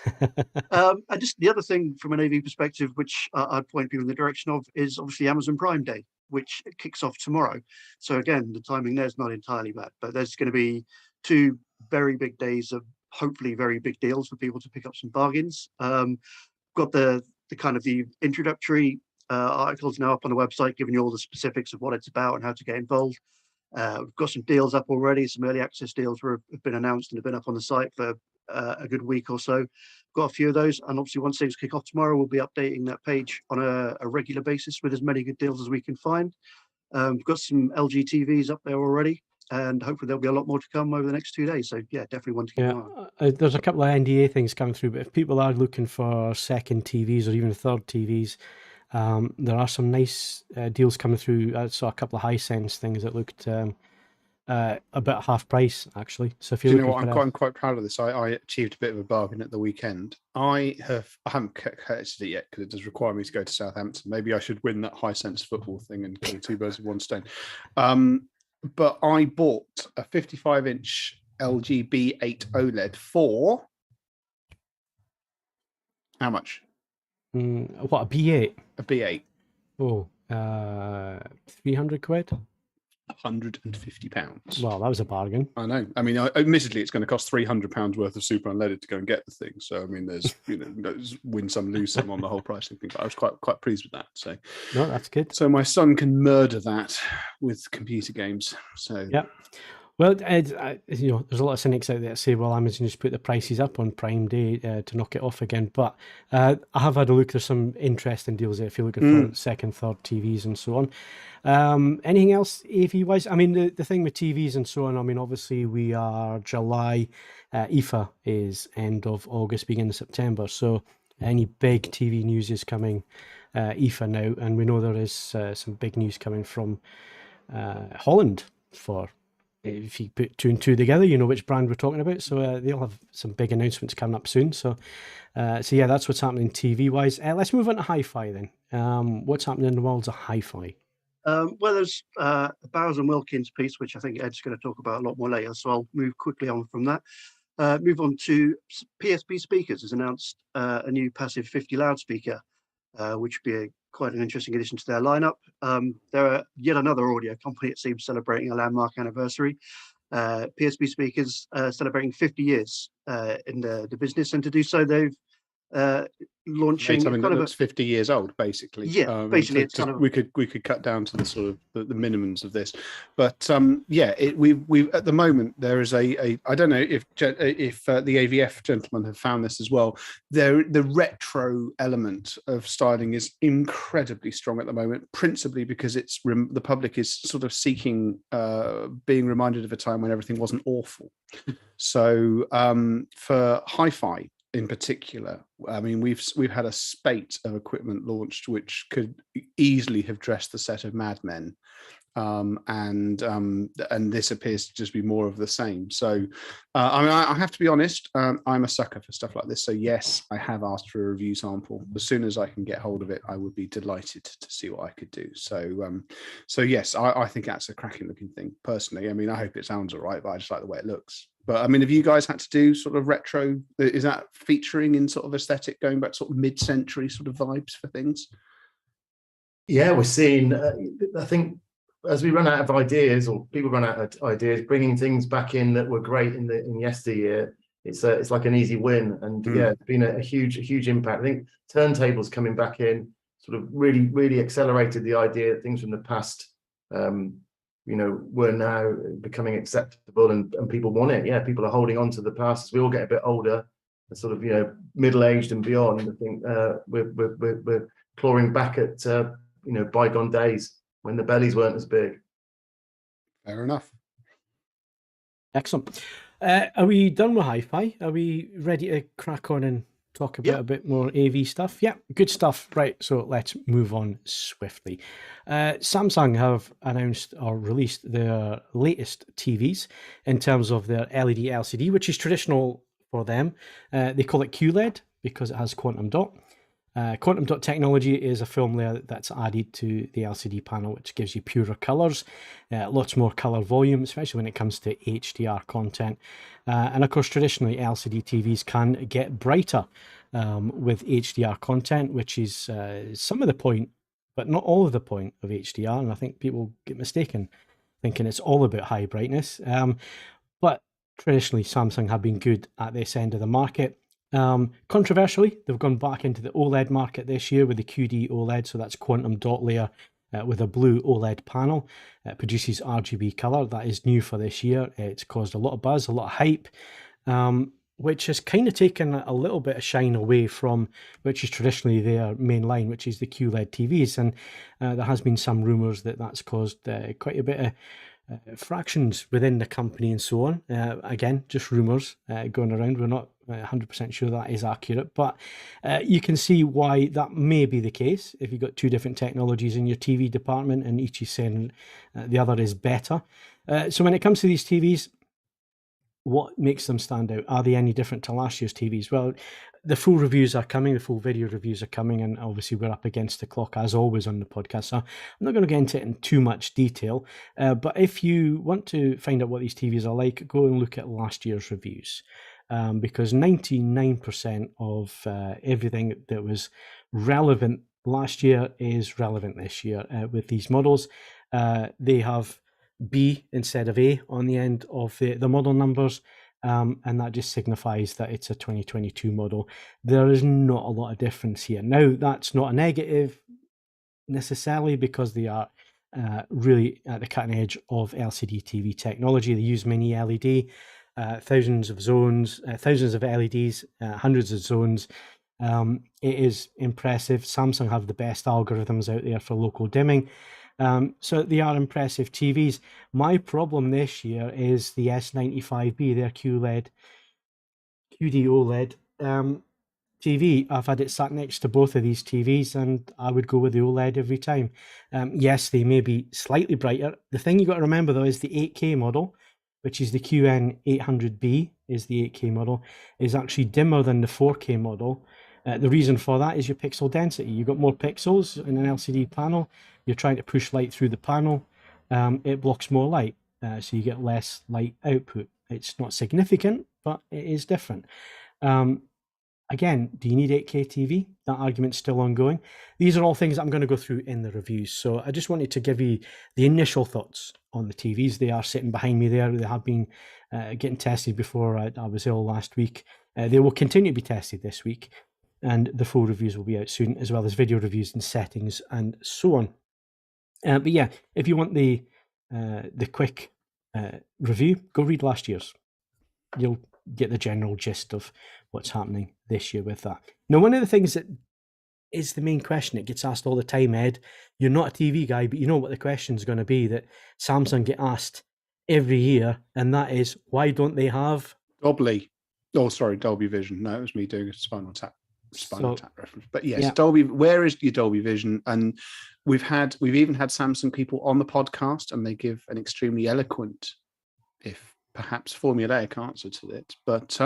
And just the other thing from an AV perspective, which I'd point people in the direction of, is obviously Amazon Prime Day, which kicks off tomorrow. So again, the timing there is not entirely bad, but there's going to be 2 very big days of hopefully very big deals for people to pick up some bargains. Got the kind of the introductory articles now up on the website, giving you all the specifics of what it's about and how to get involved. We've got some deals up already. Some early access deals have been announced and have been up on the site for a good week or so. Got a few of those, and obviously once things kick off tomorrow, we'll be updating that page on a regular basis with as many good deals as we can find. We've got some LG TVs up there already, and hopefully there'll be a lot more to come over the next 2 days. So yeah, definitely one to keep an eye on. There's a couple of NDA things coming through, but if people are looking for second TVs or even third TVs, there are some nice deals coming through. I saw a couple of Hisense things that looked about half price, actually. So if you're what? I'm quite proud of this. I achieved a bit of a bargain at the weekend. I haven't collected it yet because it does require me to go to Southampton. Maybe I should win that Hisense football thing and kill 2 birds with 1 stone. But I bought a 55-inch LG B8 OLED for how much? What, a B8? A B8. Oh, 300 quid? £150. Well, that was a bargain. I know. I mean, admittedly, it's going to cost £300 worth of super unleaded to go and get the thing. So, I mean, there's there's win some, lose some on the whole pricing thing. But I was quite pleased with that. So, no, that's good. So my son can murder that with computer games. So, yeah. Well, Ed, there's a lot of cynics out there that say, well, Amazon just put the prices up on Prime Day to knock it off again. But I have had a look. There's some interesting deals there if you're looking for second, third TVs and so on. Anything else AV-wise? I mean, the thing with TVs and so on, I mean, obviously we are July. IFA is end of August, beginning of September. So any big TV news is coming IFA now. And we know there is some big news coming from Holland for... If you put 2 and 2 together, you know which brand we're talking about. So they'll have some big announcements coming up soon. So yeah, that's what's happening TV-wise. Let's move on to hi-fi then. What's happening in the world of hi-fi? Well, there's a Bowers and Wilkins piece, which I think Ed's going to talk about a lot more later. So I'll move quickly on from that. Move on to PSB Speakers has announced a new Passif 50 loudspeaker, which would be quite an interesting addition to their lineup. They're yet another audio company, it seems, celebrating a landmark anniversary. PSB Speakers celebrating 50 years in the business, and to do so, they've launching something that kind of looks 50 years old, basically. Yeah, basically, it's kind of we could cut down to the sort of the minimums of this, but yeah, we at the moment there is a I don't know if the AVF gentlemen have found this as well. The retro element of styling is incredibly strong at the moment, principally because it's the public is sort of seeking being reminded of a time when everything wasn't awful. So for hi-fi in particular, I mean, we've had a spate of equipment launched which could easily have dressed the set of Mad Men, and this appears to just be more of the same. So, I mean, I have to be honest, I'm a sucker for stuff like this. So yes, I have asked for a review sample. As soon as I can get hold of it, I would be delighted to see what I could do. So, so yes, I think that's a cracking looking thing. Personally, I mean, I hope it sounds all right, but I just like the way it looks. But I mean, have you guys had to do sort of retro? Is that featuring in sort of aesthetic, going back sort of mid-century sort of vibes for things? Yeah, we're seeing. I think as we run out of ideas, or people run out of ideas, bringing things back in that were great in yesteryear, it's like an easy win. And yeah, it's been a huge impact. I think turntables coming back in sort of really accelerated the idea that things from the past, were now becoming acceptable and people want it. Yeah, people are holding on to the past. As we all get a bit older, and sort of middle-aged and beyond, I think we're clawing back at bygone days when the bellies weren't as big. Fair enough. Excellent. Are we done with hi-fi? Are we ready to crack on and talk about a bit more AV stuff? Yeah, good stuff. Right, so let's move on swiftly. Samsung have announced or released their latest TVs in terms of their LED LCD, which is traditional for them. They call it QLED because it has quantum dot. Quantum dot technology is a film layer that's added to the LCD panel, which gives you purer colours, lots more colour volume, especially when it comes to HDR content. And of course, traditionally, LCD TVs can get brighter with HDR content, which is some of the point, but not all of the point of HDR. And I think people get mistaken thinking it's all about high brightness. But traditionally, Samsung have been good at this end of the market. Controversially, they've gone back into the OLED market this year with the QD OLED, so that's quantum dot layer with a blue OLED panel. It produces RGB color. That is new for this year. It's caused a lot of buzz, a lot of hype, which has kind of taken a little bit of shine away from, which is traditionally their main line, which is the QLED TVs. And there has been some rumours that that's caused quite a bit of fractions within the company and so on. Again, just rumours going around. We're not 100% sure that is accurate, but you can see why that may be the case if you've got two different technologies in your TV department and each is saying the other is better. So when it comes to these TVs, what makes them stand out? Are they any different to last year's TVs? Well, the full reviews are coming, the full video reviews are coming, and obviously we're up against the clock as always on the podcast, so I'm not going to get into it in too much detail, but if you want to find out what these TVs are like, go and look at last year's reviews, because 99% of everything that was relevant last year is relevant this year with these models. They have B instead of A on the end of the model numbers, and that just signifies that it's a 2022 model. There is not a lot of difference here. Now, that's not a negative necessarily because they are really at the cutting edge of LCD TV technology. They use mini LED, thousands of zones, thousands of LEDs, hundreds of zones. It is impressive. Samsung have the best algorithms out there for local dimming. So they are impressive TVs. My problem this year is the S95B, their QD OLED TV. I've had it sat next to both of these TVs and I would go with the OLED every time. Yes, they may be slightly brighter. The thing you got to remember though is the 8K model, which is the QN800B, is the 8K model, is actually dimmer than the 4K model. The reason for that is your pixel density. You've got more pixels in an LCD panel. You're trying to push light through the panel. It blocks more light, so you get less light output. It's not significant, but it is different. Again, do you need 8K TV? That argument's still ongoing. These are all things I'm going to go through in the reviews. So I just wanted to give you the initial thoughts on the TVs. They are sitting behind me there. They have been getting tested before I was ill last week. They will continue to be tested this week. And the full reviews will be out soon, as well as video reviews and settings and so on. But yeah, if you want the quick review, go read last year's. You'll get the general gist of what's happening this year with that. Now, one of the things that is the main question that gets asked all the time, Ed, you're not a TV guy, but you know what the question is going to be that Samsung get asked every year, and that is, why don't they have... Dolby Vision. No, it was me doing a Spinal Tap reference, but yes, yeah. Dolby. Where is your Dolby Vision? And we've even had Samsung people on the podcast, and they give an extremely eloquent, if perhaps formulaic answer to it. But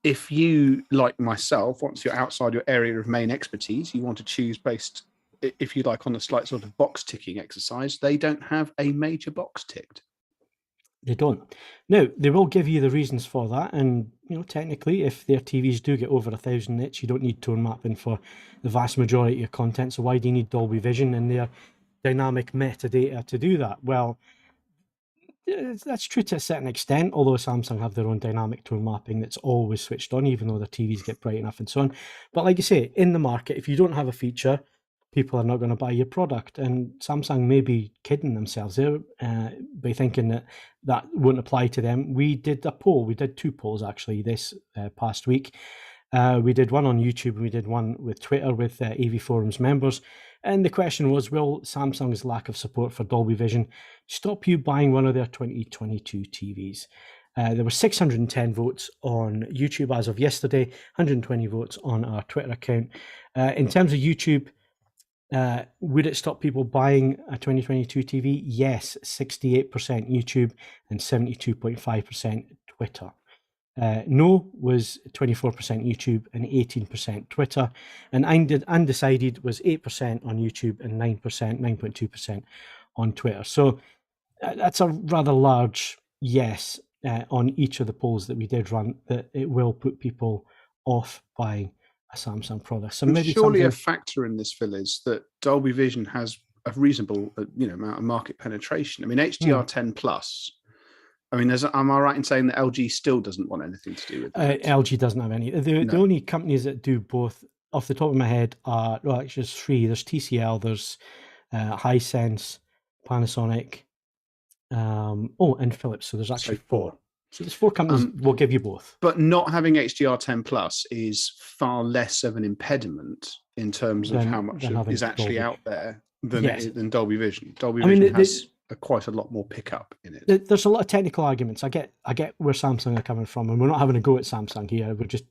if you, like myself, once you're outside your area of main expertise, you want to choose based, if you like, on a slight sort of box ticking exercise, they don't have a major box ticked. They don't. Now, they will give you the reasons for that, and technically, if their TVs do get over 1,000 nits, you don't need tone mapping for the vast majority of your content. So why do you need Dolby Vision and their dynamic metadata to do that? Well, that's true to a certain extent, although Samsung have their own dynamic tone mapping that's always switched on, even though their TVs get bright enough and so on. But like you say, in the market, if you don't have a feature, people are not going to buy your product. And Samsung may be kidding themselves there by thinking that won't apply to them. We did a poll. We did 2 polls, actually, this past week. We did one on YouTube and we did one with Twitter with AVForums members. And the question was, will Samsung's lack of support for Dolby Vision stop you buying one of their 2022 TVs? There were 610 votes on YouTube as of yesterday, 120 votes on our Twitter account. In terms of YouTube, would it stop people buying a 2022 TV? Yes, 68% YouTube and 72.5% Twitter. No was 24% YouTube and 18% Twitter. And undecided was 8% on YouTube and 9.2% on Twitter. So that's a rather large yes on each of the polls that we did run, that it will put people off buying a Samsung product. So maybe surely a something... factor in this, Phil, is that Dolby Vision has a reasonable amount of market penetration. I mean, HDR10 Plus. I mean, am I right in saying that LG still doesn't want anything to do with that? LG doesn't have any. The only companies that do both, off the top of my head, are, well, actually there's three. There's TCL, there's Hisense, Panasonic, and Philips. So there's actually four. So there's four companies will give you both. But not having HDR10 Plus is far less of an impediment in terms of how much is actually Dolby out there than Dolby Vision. Dolby Vision has quite a lot more pickup in it. There's a lot of technical arguments. I get where Samsung are coming from, and we're not having a go at Samsung here. We're just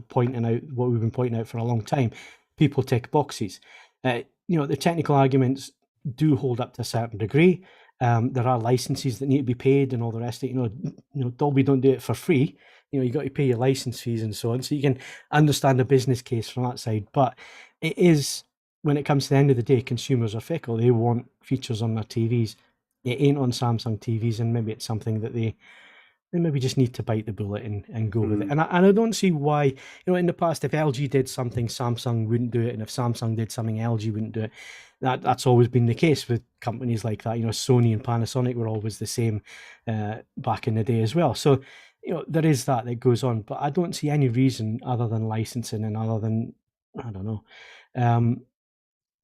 pointing out what we've been pointing out for a long time. People tick boxes. The technical arguments do hold up to a certain degree. There are licenses that need to be paid and all the rest of it. Dolby don't do it for free. You got to pay your license fees and so on. So you can understand the business case from that side. But it is, when it comes to the end of the day, consumers are fickle. They want features on their TVs. It ain't on Samsung TVs, and maybe it's something that they maybe just need to bite the bullet and go with it. And I don't see why, in the past, if LG did something, Samsung wouldn't do it. And if Samsung did something, LG wouldn't do it. That's always been the case with companies like that. Sony and Panasonic were always the same back in the day as well. So, there is that goes on. But I don't see any reason other than licensing and other than, I don't know,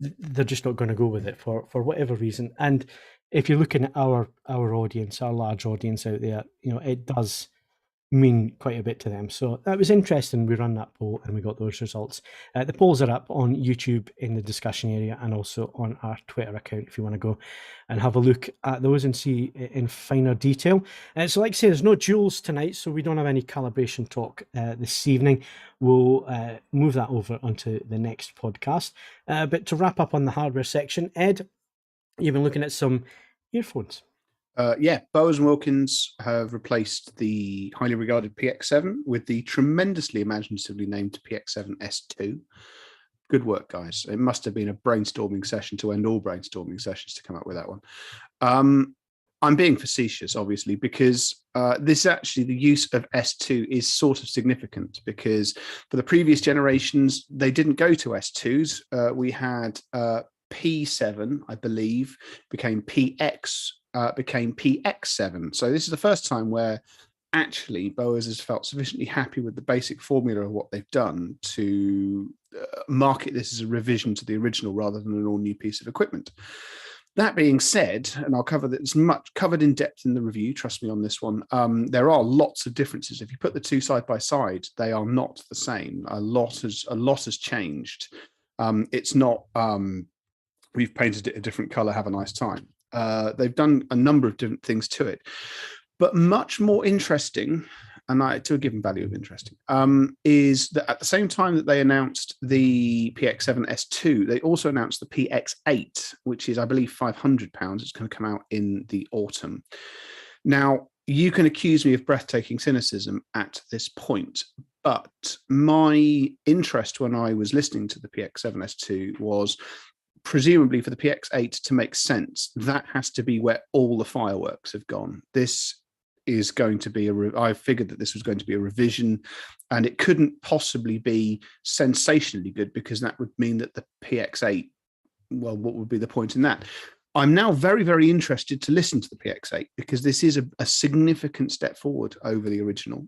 they're just not going to go with it for whatever reason. And if you're looking at our audience, our large audience out there, it does mean quite a bit to them. So that was interesting. We ran that poll and we got those results. The polls are up on YouTube in the discussion area and also on our Twitter account if you want to go and have a look at those and see in finer detail. So like I say, there's no duels tonight, so we don't have any calibration talk this evening. We'll move that over onto the next podcast. But to wrap up on the hardware section, Ed, you've been looking at some earphones. Bose and Wilkins have replaced the highly regarded PX7 with the tremendously imaginatively named PX7S2. Good work, guys. It must have been a brainstorming session to end all brainstorming sessions to come up with that one. I'm being facetious, obviously, because this actually, the use of S2 is sort of significant, because for the previous generations, they didn't go to S2s. We had P7, I believe, became PX, became PX7. So this is the first time where actually Bose has felt sufficiently happy with the basic formula of what they've done to market this as a revision to the original rather than an all new piece of equipment. That being said, and I'll cover this much covered in depth in the review, trust me on this one, there are lots of differences. If you put the two side by side, they are not the same. A lot has changed. It's not we've painted it a different color, have a nice time. They've done a number of different things to it, but much more interesting, and to a given value of interesting, is that at the same time that they announced the PX7S2, they also announced the PX8, which is, I believe, £500. It's going to come out in the autumn. Now, you can accuse me of breathtaking cynicism at this point, but my interest when I was listening to the PX7S2 was, presumably for the PX8 to make sense, that has to be where all the fireworks have gone. This is going to be I figured that this was going to be a revision, and it couldn't possibly be sensationally good, because that would mean that the PX8, well, what would be the point in that? I'm now very, very interested to listen to the PX8, because this is a significant step forward over the original.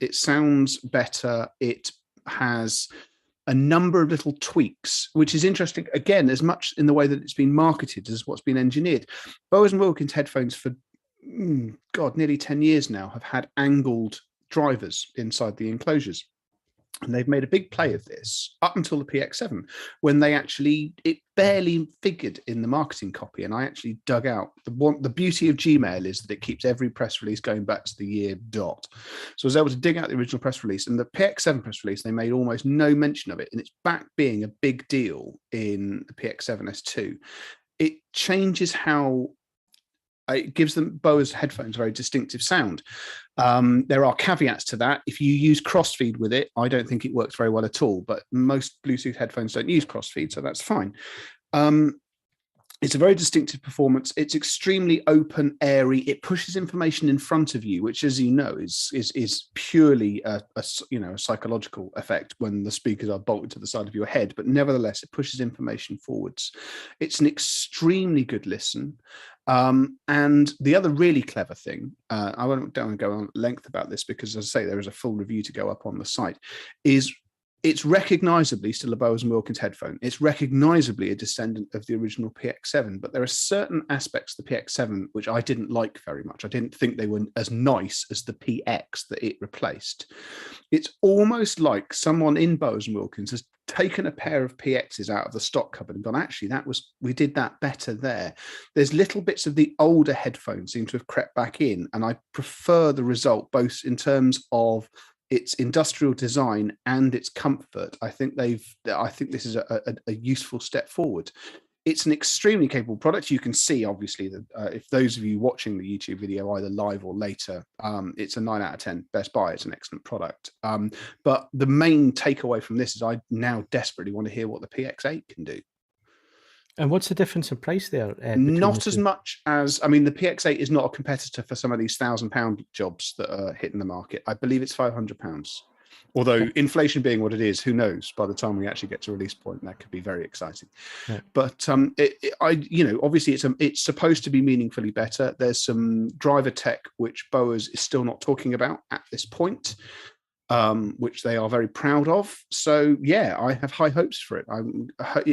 It sounds better. It has a number of little tweaks, which is interesting, again, as much in the way that it's been marketed as what's been engineered. Bose and Wilkins headphones for, nearly 10 years now have had angled drivers inside the enclosures. And they've made a big play of this up until the PX7, when it barely figured in the marketing copy. And I actually dug out the beauty of Gmail is that it keeps every press release going back to the year dot. So I was able to dig out the original press release, and the PX7 press release, they made almost no mention of it. And it's back being a big deal in the PX7S2. It changes how It gives them Bose headphones a very distinctive sound. There are caveats to that. If you use crossfeed with it, I don't think it works very well at all, but most Bluetooth headphones don't use crossfeed, so that's fine. It's a very distinctive performance. It's extremely open, airy. It pushes information in front of you, which, as you know, is purely a psychological effect when the speakers are bolted to the side of your head. But nevertheless, it pushes information forwards. It's an extremely good listen. And the other really clever thing, I don't want to go on length about this because, as I say, there is a full review to go up on the site, is it's recognizably still a Bose and Wilkins headphone. It's recognizably a descendant of the original PX7, but there are certain aspects of the PX7 which I didn't like very much. I didn't think they were as nice as the PX that it replaced. It's almost like someone in Bose and Wilkins has taken a pair of PXs out of the stock cupboard and gone, actually, we did that better there. There's little bits of the older headphones seem to have crept back in, and I prefer the result both in terms of its industrial design and its comfort. I think this is a useful step forward. It's an extremely capable product. You can see, obviously, that if those of you watching the YouTube video, either live or later, it's a 9 out of 10 Best Buy. It's an excellent product. But the main takeaway from this is I now desperately want to hear what the PX8 can do. And what's the difference in price there? Not as much as, the PX8 is not a competitor for some of these £1,000 jobs that are hitting the market. I believe it's £500. Although inflation being what it is, who knows? By the time we actually get to release point, that could be very exciting. Yeah. But obviously it's supposed to be meaningfully better. There's some driver tech which Bose is still not talking about at this point, which they are very proud of. So yeah, I have high hopes for it.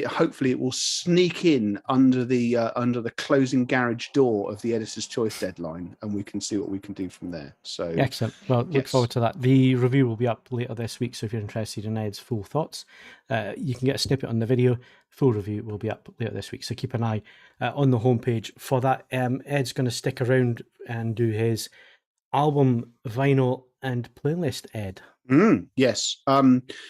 Hopefully it will sneak in under the closing garage door of the editor's choice deadline, and we can see what we can do from there. So excellent. Well, look forward to that. The review will be up later this week, so if you're interested in Ed's full thoughts, you can get a snippet on the video. Full review will be up later this week, so keep an eye on the homepage for that. Ed's going to stick around and do his album, vinyl, and playlist, Ed. Yes.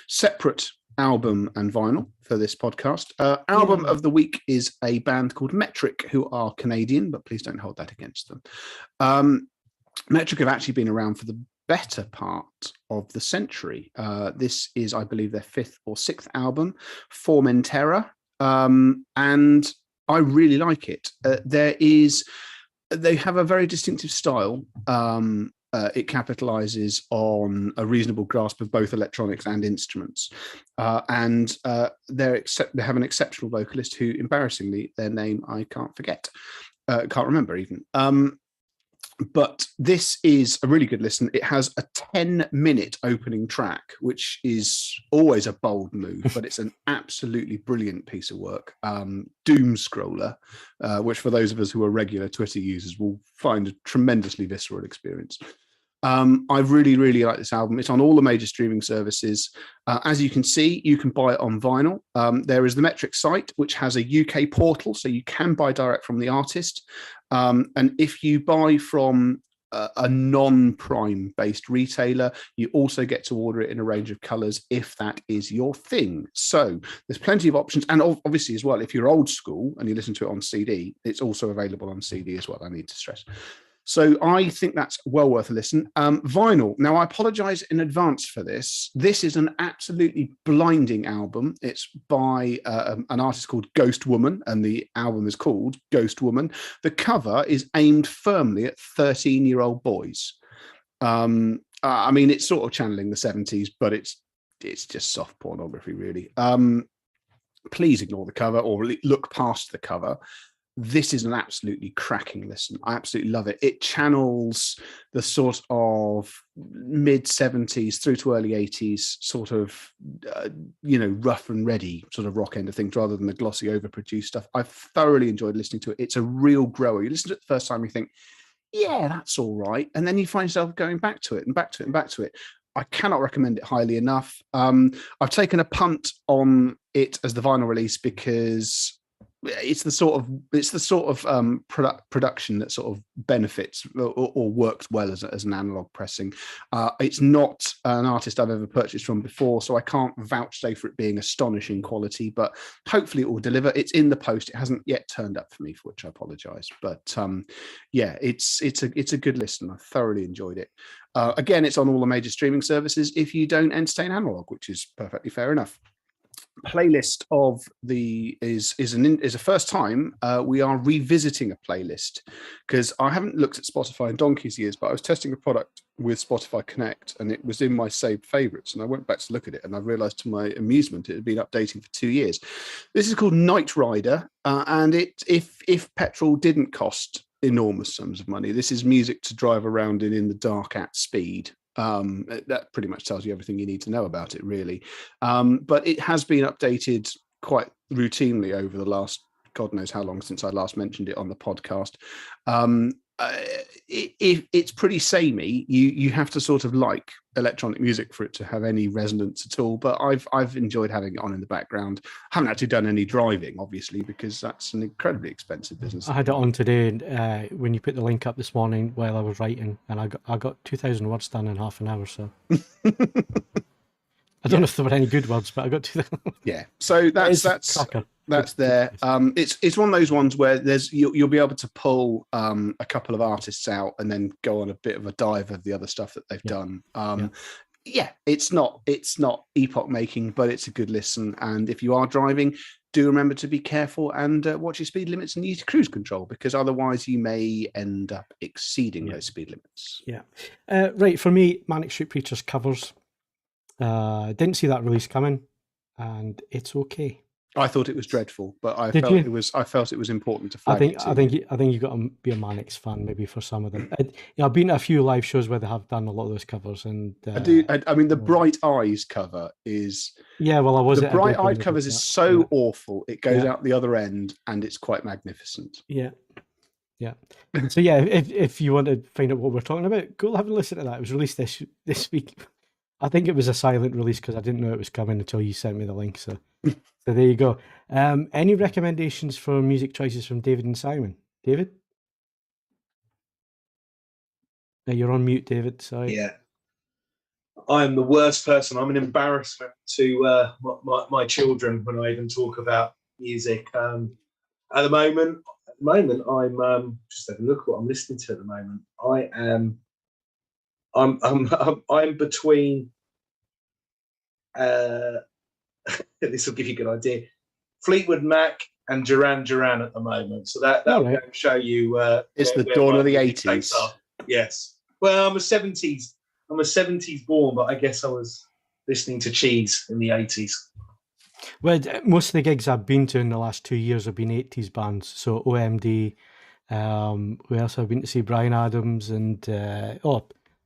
Separate album and vinyl for this podcast. Album of the week is a band called Metric, who are Canadian, but please don't hold that against them. Metric have actually been around for the better part of the century. This is, I believe, their 5th or 6th album, Formentera, and I really like it. They have a very distinctive style. It capitalizes on a reasonable grasp of both electronics and instruments. And they have an exceptional vocalist who, embarrassingly, their name I can't remember even. But this is a really good listen. It has a 10-minute opening track, which is always a bold move, but it's an absolutely brilliant piece of work. Doom scroller, which for those of us who are regular Twitter users will find a tremendously visceral experience. I really, really like this album. It's on all the major streaming services. As you can see, you can buy it on vinyl. There is the Metric site, which has a UK portal, so you can buy direct from the artist. And if you buy from a non-Prime based retailer, you also get to order it in a range of colors if that is your thing. So there's plenty of options. And obviously as well, if you're old school and you listen to it on CD, it's also available on CD as well, I need to stress. So I think that's well worth a listen. Vinyl. Now, I apologize in advance for this. This is an absolutely blinding album. It's by an artist called Ghost Woman, and the album is called Ghost Woman. The cover is aimed firmly at 13-year-old boys. It's sort of channeling the 70s, but it's just soft pornography, really. Please ignore the cover or look past the cover. This is an absolutely cracking listen. I absolutely love it. It channels the sort of mid-70s through to early 80s sort of, rough and ready sort of rock end of things rather than the glossy, overproduced stuff. I've thoroughly enjoyed listening to it. It's a real grower. You listen to it the first time, you think, yeah, that's all right. And then you find yourself going back to it and back to it and back to it. I cannot recommend it highly enough. I've taken a punt on it as the vinyl release because it's the sort of production that sort of benefits or works well as an analog pressing. It's not an artist I've ever purchased from before, so I can't vouchsafe for it being astonishing quality, but hopefully it will deliver. It's in the post. It hasn't yet turned up for me, for which I apologize. But yeah, it's a good listen. I thoroughly enjoyed it. Again, it's on all the major streaming services if you don't entertain analog, which is perfectly fair enough. Playlist of is a first time we are revisiting a playlist, because I haven't looked at Spotify in donkey's years, but I was testing a product with Spotify Connect and it was in my saved favorites, and I went back to look at it and I realized to my amusement it had been updating for 2 years. This is called Night Rider, and if petrol didn't cost enormous sums of money, this is music to drive around in the dark at speed. That pretty much tells you everything you need to know about it, really. But it has been updated quite routinely over the last God knows how long since I last mentioned it on the podcast. It's pretty samey. You have to sort of like electronic music for it to have any resonance at all. But I've enjoyed having it on in the background. Haven't actually done any driving, obviously, because that's an incredibly expensive business. I had it on today when you put the link up this morning while I was writing, and I got 2,000 words done in half an hour. So I don't know if there were any good words, but I got 2,000. Yeah. So that's there. It's one of those ones where you'll be able to pull a couple of artists out and then go on a bit of a dive of the other stuff that they've done. Yeah, it's not epoch making, but it's a good listen. And if you are driving, do remember to be careful and watch your speed limits and use cruise control, because otherwise you may end up exceeding those speed limits. Yeah. Right. For me, Manic Street Preachers covers. Didn't see that release coming, and it's okay. I thought it was dreadful, but I felt it was important to flag it. I think you've got to be a Manics fan maybe for some of them. I've been to a few live shows where they have done a lot of those covers, and I do. I mean, the Bright Eyes cover is the Bright Eyed covers is so awful. It goes out the other end, and it's quite magnificent. Yeah. So yeah, if you want to find out what we're talking about, go have a listen to that. It was released this week. I think it was a silent release because I didn't know it was coming until you sent me the link. So there you go. Any recommendations for music choices from David and Simon? David? You're on mute, David. Sorry. Yeah. I am the worst person. I'm an embarrassment to my children when I even talk about music. At the moment, I'm just having a look at what I'm listening to at the moment. I'm between. This will give you a good idea. Fleetwood Mac and Duran Duran at the moment. So that will show you. It's the dawn of the 80s. Yes. Well, I'm a 70s born, but I guess I was listening to Cheese in the 80s. Well, most of the gigs I've been to in the last 2 years have been 80s bands. So OMD. We also have been to see Bryan Adams and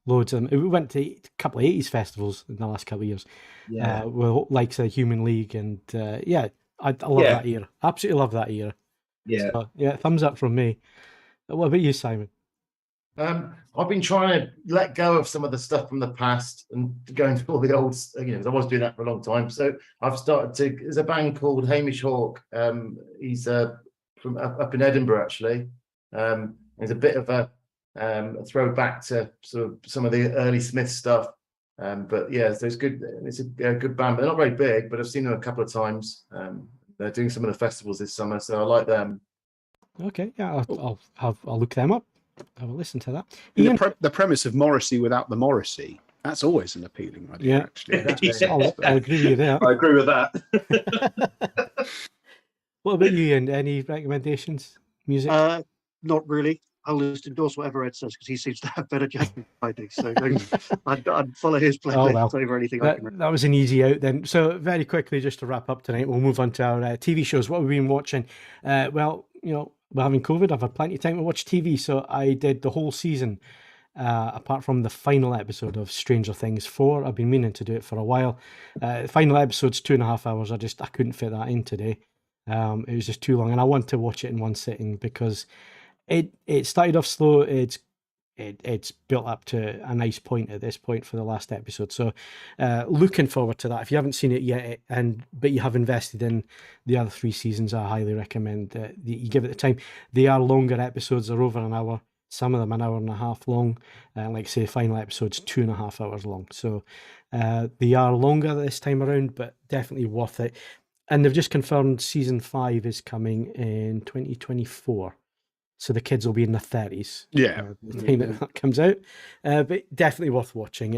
loads of them. We went to a couple of 80s festivals in the last couple of years. Yeah. Well, like Human League and I love that era. Absolutely love that era. Yeah. So, thumbs up from me. What about you, Simon? I've been trying to let go of some of the stuff from the past and going to all the old, I was doing that for a long time. So I've started to, there's a band called Hamish Hawke. He's from up in Edinburgh, actually. There's a bit of a throwback to sort of some of the early Smith stuff. But yeah, it's a good band, but they're not very big, but I've seen them a couple of times. They're doing some of the festivals this summer, so I like them. Okay, yeah, I'll look them up. I will listen to that. The premise of Morrissey without the Morrissey, that's always an appealing idea, actually. I'll agree with you there. I agree with that. What about you, Ian? Any recommendations? Music? Not really. I'll just endorse whatever Ed says because he seems to have better judgment than I do. So I'd follow his playlist over anything I can. That was an easy out then. So very quickly, just to wrap up tonight, we'll move on to our TV shows. What have we been watching? We're having COVID. I've had plenty of time to watch TV, so I did the whole season, apart from the final episode of Stranger Things 4. I've been meaning to do it for a while. The final episode's 2.5 hours. I couldn't fit that in today. It was just too long, and I want to watch it in one sitting because it started off slow. It's it's built up to a nice point at this point for the last episode. So looking forward to that. If you haven't seen it yet, but you have invested in the other 3 seasons, I highly recommend that you give it the time. They are longer episodes, they're over an hour. Some of them an hour and a half long. Like say, the final episode's 2.5 hours long. So they are longer this time around, but definitely worth it. And they've just confirmed season 5 is coming in 2024. So the kids will be in their 30s. Yeah. The time that comes out. But definitely worth watching.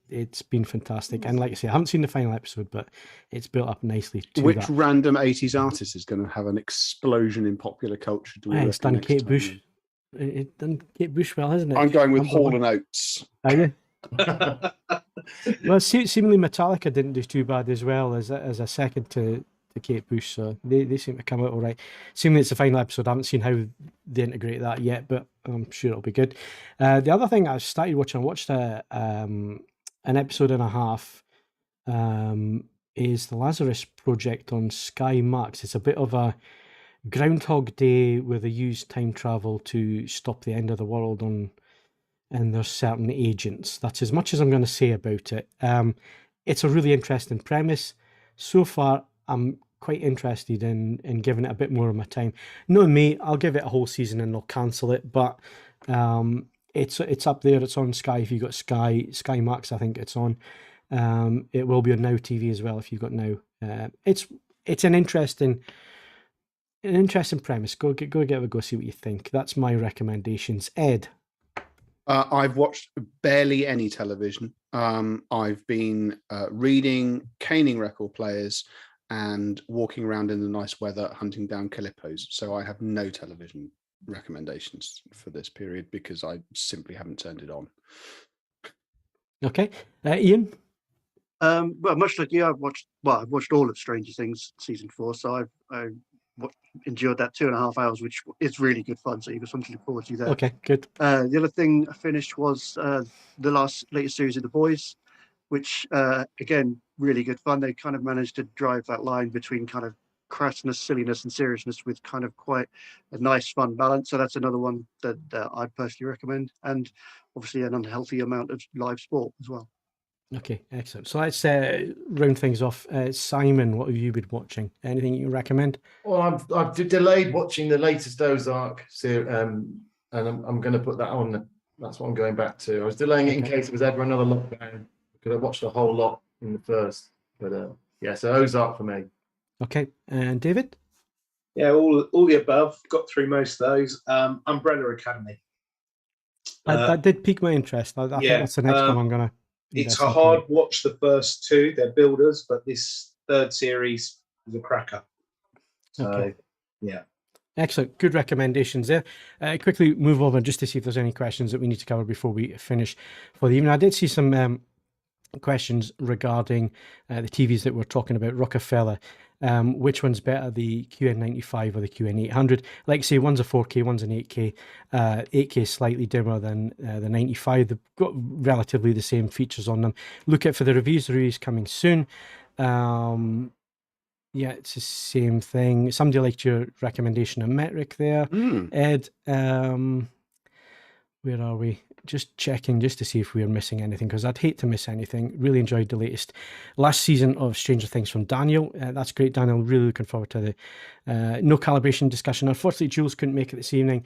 It's been fantastic. And like I say, I haven't seen the final episode, but it's built up nicely to Which that. random 80s artist is going to have an explosion in popular culture? Do we It's reckon done next Kate time? Bush. It's done Kate Bush well, hasn't it? I'm going with Number Hall one. and Oates. Are you? Well, seemingly Metallica didn't do too bad as well as a second to Kate Bush, so they seem to come out all right. Seemingly it's the final episode. I haven't seen how they integrate that yet, but I'm sure it'll be good. The other thing I started watching, I watched an episode and a half, is the Lazarus Project on Sky Max. It's a bit of a Groundhog Day where they use time travel to stop the end of the world and there's certain agents. That's as much as I'm going to say about it. It's a really interesting premise. So far, I'm quite interested in giving it a bit more of my time. Knowing me, I'll give it a whole season and I'll cancel it, but it's up there. It's on Sky if you've got Sky Max, I think it's on. It will be on Now TV as well if you've got Now. It's an interesting premise. Go give it a go, see what you think. That's my recommendations. Ed? I've watched barely any television. I've been reading, caning record players, and walking around in the nice weather, hunting down calippos. So I have no television recommendations for this period because I simply haven't turned it on. Okay. Ian? Well, much like you, I've watched all of Stranger Things season 4, so I endured that 2.5 hours, which is really good fun. So you've got something to look forward to there. Okay, good. The other thing I finished was the latest series of The Boys, which again, really good fun. They kind of managed to drive that line between kind of crassness, silliness, and seriousness with kind of quite a nice, fun balance. So that's another one that I'd personally recommend, and obviously an unhealthy amount of live sport as well. Okay, excellent. So let's round things off. Simon, what have you been watching? Anything you recommend? Well, I've delayed watching the latest Ozark, and I'm going to put that on. That's what I'm going back to. I was delaying it in case it was ever another lockdown, because I watched a whole lot in the first. But yeah, so Ozark for me. Okay, and David? Yeah, all the above. Got through most of those. Umbrella Academy. That did pique my interest. I think that's the next one I'm going to. It's a hard watch, the first 2. They're builders, but this 3rd series is a cracker. So, Okay. yeah. Excellent. Good recommendations there. Quickly move over just to see if there's any questions that we need to cover before we finish for the evening. I did see some questions regarding the TVs that we're talking about. Rockefeller. Which one's better, the QN95 or the QN800? Like I say, one's a 4K, one's an 8K. 8K is slightly dimmer than the 95. They've got relatively the same features on them. Look out for the reviews. The reviews coming soon. Yeah, it's the same thing. Somebody liked your recommendation of Metric there. Ed, where are we? Just checking just to see if we're missing anything, because I'd hate to miss anything. Really enjoyed the last season of Stranger Things from Daniel. That's great, Daniel. Really looking forward to the no calibration discussion. Unfortunately, Jules couldn't make it this evening.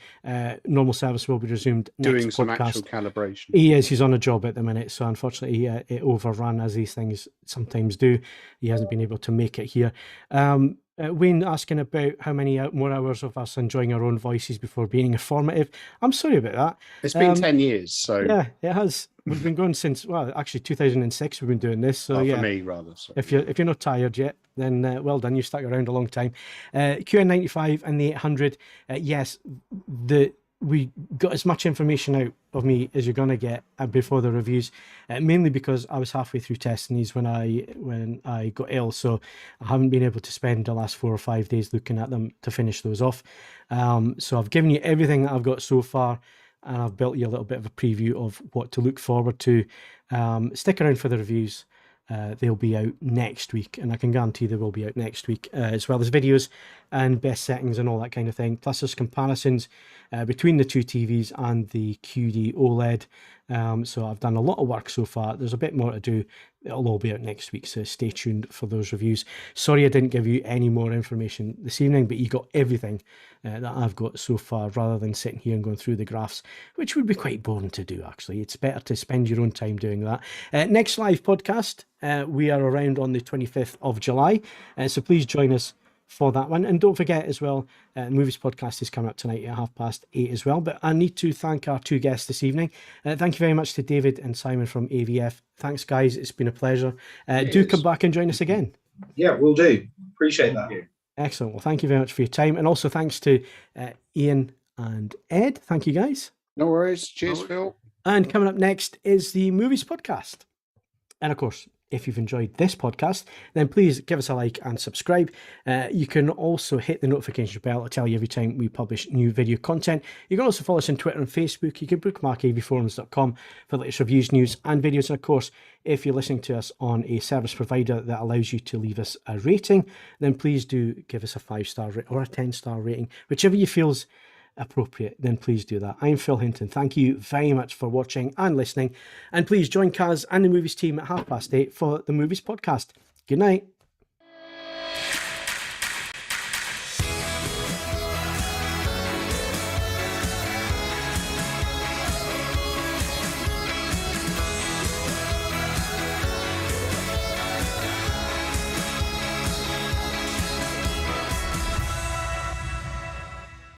Normal service will be resumed next Doing some podcast. actual calibration. He is. He's on a job at the minute, so unfortunately it overran, as these things sometimes do. He hasn't been able to make it here. Wayne asking about how many more hours of us enjoying our own voices before being informative. I'm sorry about that. It's been 10 years, so Yeah, it has. We've been going since, well, actually 2006 we've been doing this. So yeah, for me rather. So. if you're not tired yet, then well done. You've stuck around a long time. QN95 and the 800. Yes, we got as much information out of me as you're going to get before the reviews, mainly because I was halfway through testing these when I got ill, so I haven't been able to spend the last 4 or 5 days looking at them to finish those off. So I've given you everything that I've got so far, and I've built you a little bit of a preview of what to look forward to. Stick around for the reviews. they'll be out next week, and I can guarantee they will be out next week, as well as videos and best settings and all that kind of thing. Plus there's comparisons between the two TVs and the QD OLED. So I've done a lot of work so far. There's a bit more to do. It'll all be out next week, so stay tuned for those reviews. Sorry I didn't give you any more information this evening, but you got everything that I've got so far, rather than sitting here and going through the graphs, which would be quite boring to do, actually. It's better to spend your own time doing that. Next live podcast, we are around on the 25th of July, so please join us for that one. And don't forget as well, Movies Podcast is coming up tonight at 8:30 as well. But I need to thank our two guests this evening. Thank you very much to David and Simon from AVF. Thanks, guys. It's been a pleasure. Do come back and join us again. Yeah, we'll do. Appreciate that. Excellent. Well, thank you very much for your time. And also thanks to Ian and Ed. Thank you, guys. No worries. Cheers, Phil. And coming up next is the Movies Podcast. And of course, if you've enjoyed this podcast, then please give us a like and subscribe. You can also hit the notification bell to tell you every time we publish new video content. You can also follow us on Twitter and Facebook. You can bookmark AVForums.com for the latest reviews, news and videos. And of course, if you're listening to us on a service provider that allows you to leave us a rating, then please do give us a 5-star or a 10-star rating, whichever you feels appropriate, then please do that. I'm Phil Hinton. Thank you very much for watching and listening, and please join Kaz and the Movies team at 8:30 for the Movies Podcast. Good night.